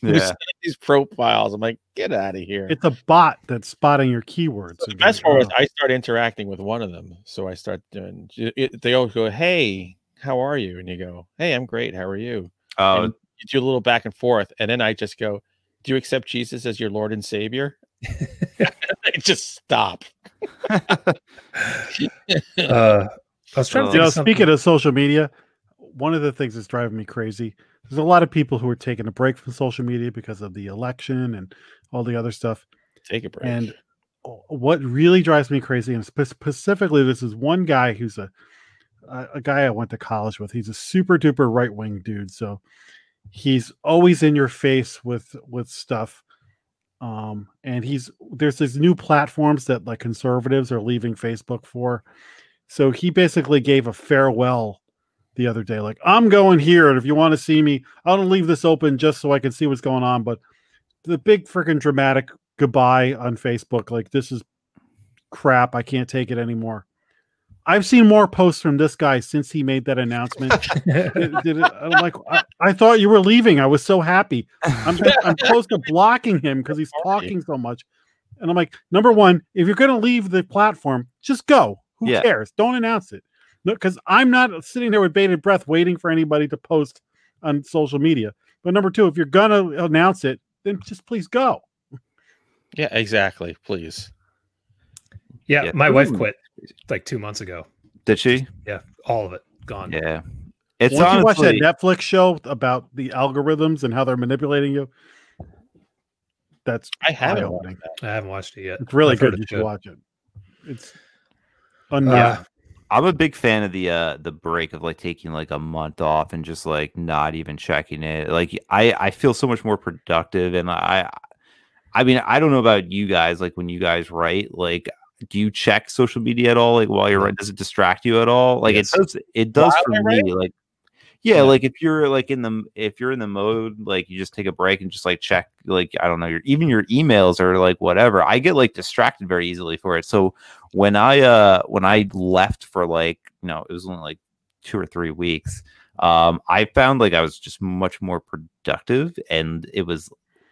Speaker 7: who's sending these profiles. I'm like, get out of here.
Speaker 5: It's a bot that's spotting your keywords.
Speaker 7: So the best part was I start interacting with one of them. So I start doing it. They always go, hey, how are you? And you go, hey, I'm great. How are you?
Speaker 6: Oh,
Speaker 7: and you do a little back and forth. And then I just go, do you accept Jesus as your Lord and Savior? Just stop.
Speaker 8: I was trying to think
Speaker 5: speaking of social media, one of the things that's driving me crazy, there's a lot of people who are taking a break from social media because of the election and all the other stuff.
Speaker 7: Take a break.
Speaker 5: And what really drives me crazy, and specifically, this is one guy who's a guy I went to college with. He's a super duper right wing dude. So he's always in your face with stuff. And there's these new platforms that like conservatives are leaving Facebook for. So he basically gave a farewell the other day, like, I'm going here, and if you want to see me, I'll leave this open just so I can see what's going on. But the big freaking dramatic goodbye on Facebook, like, this is crap. I can't take it anymore. I've seen more posts from this guy since he made that announcement. I'm like, I thought you were leaving. I was so happy. I'm close to blocking him because he's talking so much. And I'm like, number one, if you're going to leave the platform, just go. Who cares? Don't announce it. Because I'm not sitting there with bated breath waiting for anybody to post on social media. But number two, if you're going to announce it, then just please go.
Speaker 7: Yeah, exactly. Please.
Speaker 8: Yeah, my wife quit like 2 months ago.
Speaker 6: Did she?
Speaker 8: Yeah, all of it gone.
Speaker 6: Yeah.
Speaker 5: Once you watch that Netflix show about the algorithms and how they're manipulating you, that's
Speaker 7: I haven't
Speaker 8: watched it yet.
Speaker 5: It's really good. You should watch it. It's unreal.
Speaker 6: I'm a big fan of the break of like taking like a month off and just like not even checking it. Like I feel so much more productive, and I mean, I don't know about you guys, like when you guys write, like do you check social media at all? Like while you're writing, does it distract you at all? Like it does for me. Like like if you're in the mode, like you just take a break and just like check, like I don't know, your emails or like whatever. I get like distracted very easily for it. So when I left for like, you know, it was only like 2 or 3 weeks, I found like I was just much more productive, and it was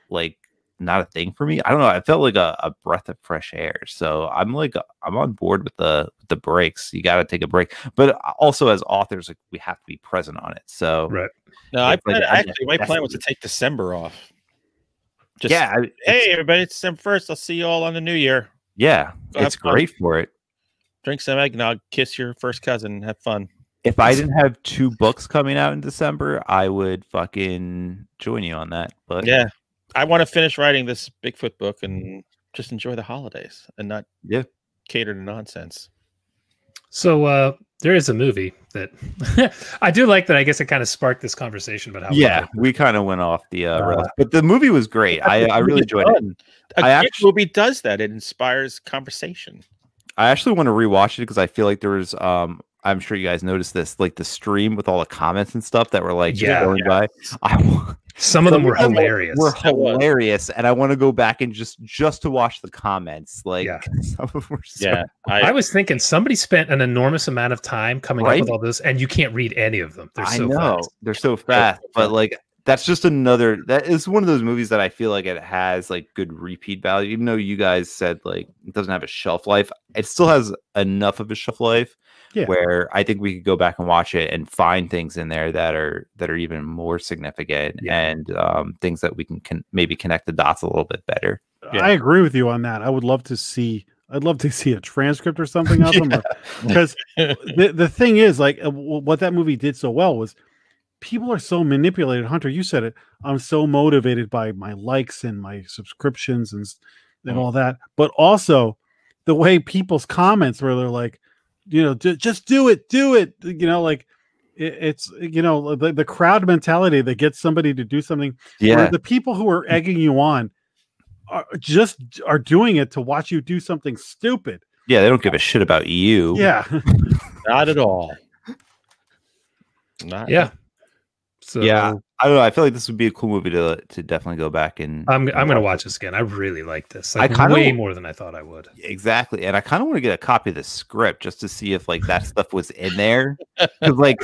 Speaker 6: like not a thing for me. I don't know. I felt like a breath of fresh air. So I'm on board with the breaks. You got to take a break, but also as authors, like we have to be present on it. So
Speaker 8: right.
Speaker 7: No, my plan was to take December off. Just, hey everybody, it's December 1st. I'll see you all on the new year.
Speaker 6: Yeah, it's great for it.
Speaker 7: Drink some eggnog, kiss your first cousin, have fun.
Speaker 6: If I didn't have 2 books coming out in December, I would fucking join you on that. But
Speaker 7: yeah, I want to finish writing this Bigfoot book and just enjoy the holidays and not cater to nonsense.
Speaker 8: So there is a movie that I do like that. I guess it kind of sparked this conversation about how
Speaker 6: we kind of went off the rails, but the movie was great. I really enjoyed it.
Speaker 7: A movie does that. It inspires conversation.
Speaker 6: I actually want to rewatch it because I feel like there was I'm sure you guys noticed this, like the stream with all the comments and stuff that were like going by.
Speaker 8: Some of them were hilarious.
Speaker 6: Hilarious, and I want to go back and just to watch the comments. Like, some of them were
Speaker 8: I was thinking somebody spent an enormous amount of time coming up with all this, and you can't read any of them. They're so fast.
Speaker 6: They're so fast, but like that's just another. That is one of those movies that I feel like it has like good repeat value. Even though you guys said like it doesn't have a shelf life, it still has enough of a shelf life. Where I think we could go back and watch it and find things in there that are even more significant and things that we can maybe connect the dots a little bit better.
Speaker 5: I agree with you on that. I'd love to see a transcript or something of them because the thing is like what that movie did so well was people are so manipulated. Hunter, you said it. I'm so motivated by my likes and my subscriptions and all that, but also the way people's comments where they're like, you know, just do it, you know, like it's, you know, the crowd mentality that gets somebody to do something.
Speaker 6: Yeah.
Speaker 5: The people who are egging you on are doing it to watch you do something stupid.
Speaker 6: Yeah. They don't give a shit about you.
Speaker 5: Yeah.
Speaker 7: Not at all.
Speaker 8: So
Speaker 6: I don't know. I feel like this would be a cool movie to definitely go back and.
Speaker 8: I'm gonna watch this again. I really like this. Like, way more than I thought I would.
Speaker 6: Exactly, and I kind of want to get a copy of the script just to see if like that stuff was in there. Because like,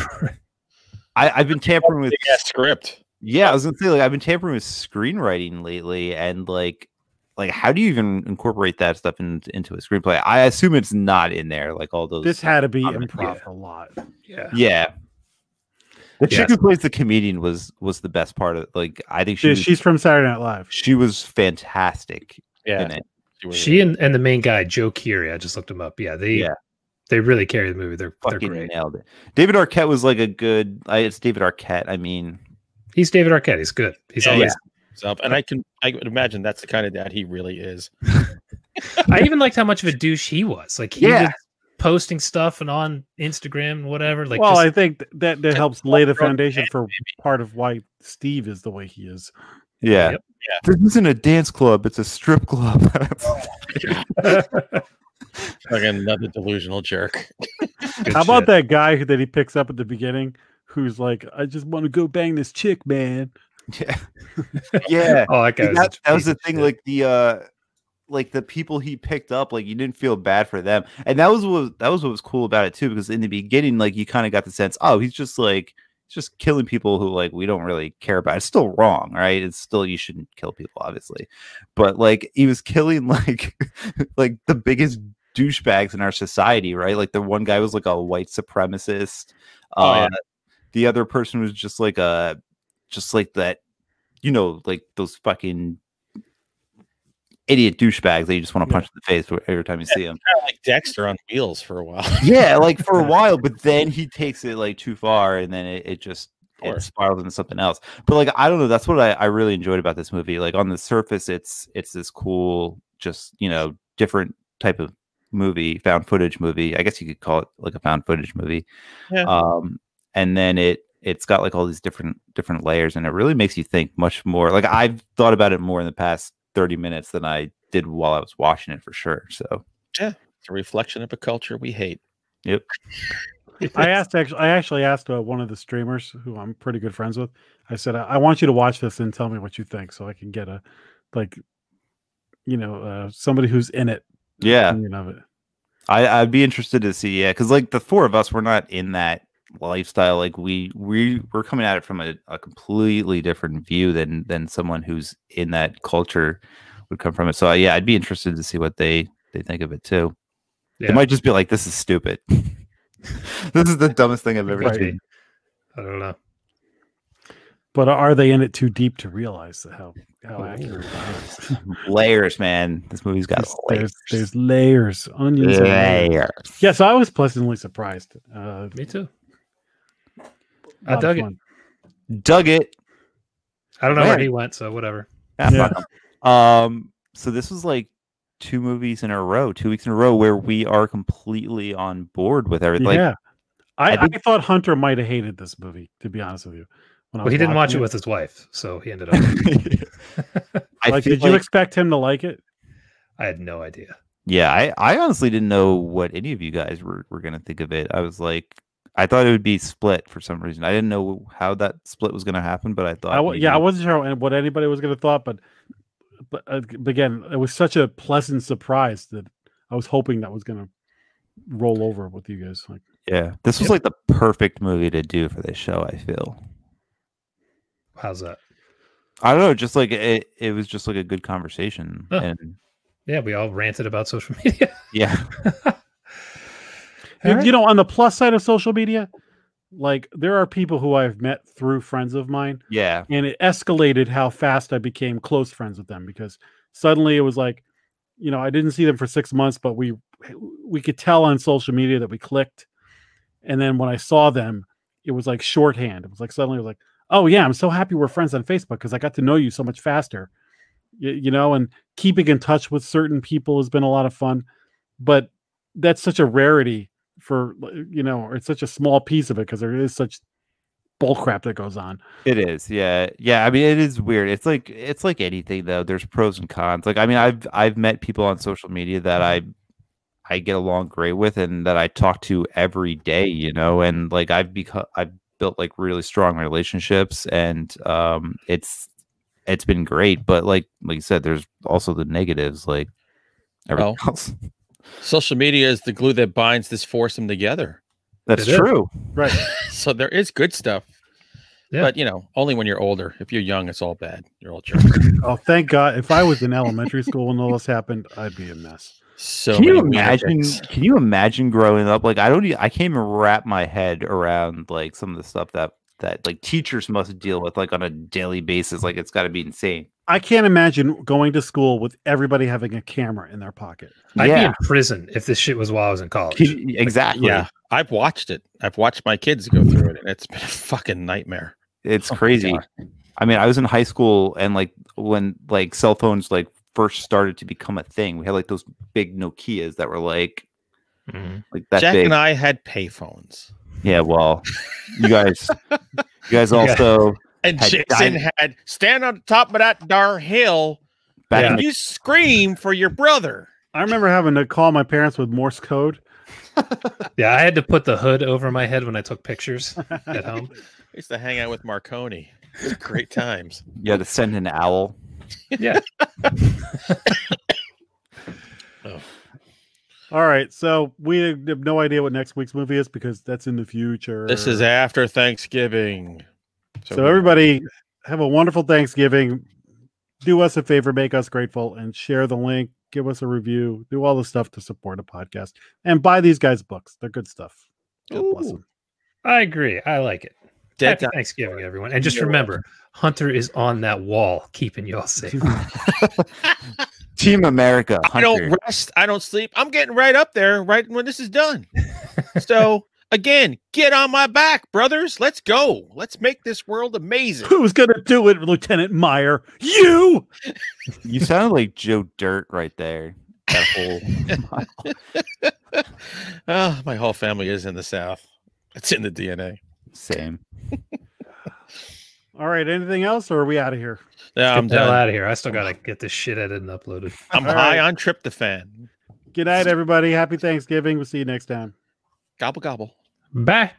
Speaker 6: I've been tampering with
Speaker 7: script.
Speaker 6: Yeah, I was gonna say like I've been tampering with screenwriting lately, and like how do you even incorporate that stuff into a screenplay? I assume it's not in there. Like all those.
Speaker 5: This had to be improv a lot.
Speaker 6: Yeah. The chick who plays the comedian was the best part of it. Like I think
Speaker 5: she's from Saturday Night Live.
Speaker 6: She was fantastic in it.
Speaker 8: She and the main guy, Joe Keery, I just looked him up. Yeah, they really carry the movie. They're great.
Speaker 6: Nailed it. David Arquette was like a good. It's David Arquette. I mean,
Speaker 8: he's David Arquette. He's good. He's always
Speaker 7: and I would imagine that's the kind of dad he really is.
Speaker 8: I even liked how much of a douche he was. Like he was posting stuff and on Instagram and whatever. Like,
Speaker 5: well, I think that helps lay the foundation for part of why Steve is the way he is.
Speaker 6: Yeah. This isn't a dance club; it's a strip club.
Speaker 7: Like another delusional jerk.
Speaker 5: How about that guy that he picks up at the beginning, who's like, "I just want to go bang this chick, man."
Speaker 6: Yeah.
Speaker 8: Oh, that guy.
Speaker 6: That was the thing. Like the people he picked up, like you didn't feel bad for them, and that was what was cool about it too. Because in the beginning, like you kind of got the sense, oh, he's just killing people who like we don't really care about. It's still wrong, right? It's still you shouldn't kill people, obviously, but like he was killing like like the biggest douchebags in our society, right? Like the one guy was like a white supremacist. The other person was just like that, you know, like those fucking idiot douchebags that you just want to punch in the face every time you see him.
Speaker 7: Kind of like Dexter on wheels for a while.
Speaker 6: Yeah, like for a while, but then he takes it like too far, and then it spirals into something else. But like I don't know, that's what I really enjoyed about this movie. Like on the surface, it's this cool, just you know, different type of movie, found footage movie. I guess you could call it like a found footage movie. Yeah. And then it's got like all these different layers, and it really makes you think much more. Like I've thought about it more in the past 30 minutes than I did while I was watching it for sure. So
Speaker 7: yeah, it's a reflection of a culture we hate.
Speaker 6: Yep.
Speaker 5: I actually asked one of the streamers who I'm pretty good friends with. I said, I want you to watch this and tell me what you think, so I can get a somebody who's in it.
Speaker 6: Yeah.
Speaker 5: Of it.
Speaker 6: I'd be interested to see. Yeah, because like the four of us, we're not in that lifestyle. Like we're coming at it from a completely different view than someone who's in that culture would come from it. So yeah, I'd be interested to see what they think of it too. It might just be like, this is stupid. This is the dumbest thing I've ever seen.
Speaker 8: I don't know.
Speaker 5: But are they in it too deep to realize how accurate it is?
Speaker 6: Layers, man. This movie's got layers.
Speaker 5: There's layers, onions.
Speaker 6: Layers.
Speaker 5: Yeah, so I was pleasantly surprised.
Speaker 8: Me too. I dug it.
Speaker 6: Dug it.
Speaker 8: I don't know where he went, so whatever.
Speaker 6: So this was like 2 weeks in a row where we are completely on board with everything.
Speaker 5: Yeah. I thought Hunter might have hated this movie, to be honest with you.
Speaker 8: Well, he didn't watch it with his wife, so he ended up.
Speaker 5: Did you expect him to like it?
Speaker 8: I had no idea.
Speaker 6: Yeah, I honestly didn't know what any of you guys were going to think of it. I was like, I thought it would be split for some reason. I didn't know how that split was going to happen, but I thought.
Speaker 5: I wasn't sure what anybody was going to thought, but again, it was such a pleasant surprise that I was hoping that was going to roll over with you guys. Like,
Speaker 6: yeah, this was like the perfect movie to do for this show. I feel.
Speaker 8: How's that?
Speaker 6: I don't know. Just like it was just like a good conversation, and
Speaker 8: yeah, we all ranted about social media.
Speaker 6: Yeah.
Speaker 5: You know, on the plus side of social media, like there are people who I've met through friends of mine.
Speaker 6: Yeah.
Speaker 5: And it escalated how fast I became close friends with them because suddenly it was like, you know, I didn't see them for 6 months, but we could tell on social media that we clicked. And then when I saw them, it was like shorthand. It was like suddenly it was like, oh yeah, I'm so happy we're friends on Facebook because I got to know you so much faster. You know, and keeping in touch with certain people has been a lot of fun. But that's such a rarity for, you know, or it's such a small piece of it because there is such bullcrap that goes on.
Speaker 6: It is, yeah. I mean, it is weird. It's like anything though. There's pros and cons. Like, I mean, I've met people on social media that I get along great with and that I talk to every day, you know, and like I've built like really strong relationships, and it's been great. But like you said, there's also the negatives, like everything else.
Speaker 7: Social media is the glue that binds this foursome together.
Speaker 6: That's true.
Speaker 5: Right.
Speaker 7: So there is good stuff. Yeah. But, you know, only when you're older. If you're young, it's all bad. You're all jerks.
Speaker 5: Oh, thank God. If I was in elementary school when all this happened, I'd be a mess.
Speaker 6: So can you imagine growing up? Like, I can't even wrap my head around like some of the stuff that like teachers must deal with like on a daily basis. Like, it's got to be insane.
Speaker 5: I can't imagine going to school with everybody having a camera in their pocket.
Speaker 8: I'd be in prison if this shit was while I was in college.
Speaker 6: Exactly.
Speaker 7: Yeah. I've watched it. I've watched my kids go through it, and it's been a fucking nightmare.
Speaker 6: It's crazy. I mean, I was in high school, and like when like cell phones like first started to become a thing, we had like those big Nokias that were like that.
Speaker 7: Jack
Speaker 6: big.
Speaker 7: and I had payphones.
Speaker 6: Yeah, well, you guys also.
Speaker 7: And Jason had stand on the top of that dar hill and you scream for your brother.
Speaker 5: I remember having to call my parents with Morse code.
Speaker 8: Yeah, I had to put the hood over my head when I took pictures at home.
Speaker 7: I used to hang out with Marconi. It was great times.
Speaker 6: You had to send an owl.
Speaker 8: Yeah.
Speaker 5: All right, so we have no idea what next week's movie is because that's in the future.
Speaker 7: This is after Thanksgiving.
Speaker 5: So everybody have a wonderful Thanksgiving. Do us a favor, make us grateful, and share the link. Give us a review. Do all the stuff to support a podcast. And buy these guys' books. They're good stuff. God bless them.
Speaker 8: I agree. I like it. Happy Thanksgiving, everyone. And just remember, Hunter is on that wall keeping you all safe.
Speaker 6: Team America.
Speaker 7: Hunter. I don't rest. I don't sleep. I'm getting right up there right when this is done. So... Again, get on my back, brothers. Let's go. Let's make this world amazing.
Speaker 5: Who's going to do it, Lieutenant Meyer? You!
Speaker 6: You sound like Joe Dirt right there. That whole...
Speaker 7: Oh, my whole family is in the South. It's in the DNA.
Speaker 6: Same.
Speaker 5: All right. Anything else, or are we out of here?
Speaker 7: Yeah, I'm done.
Speaker 8: Out of here. I still got to get this shit edited and uploaded.
Speaker 7: I'm high on tryptophan.
Speaker 5: Good night, everybody. Happy Thanksgiving. We'll see you next time.
Speaker 7: Gobble, gobble.
Speaker 8: Bye.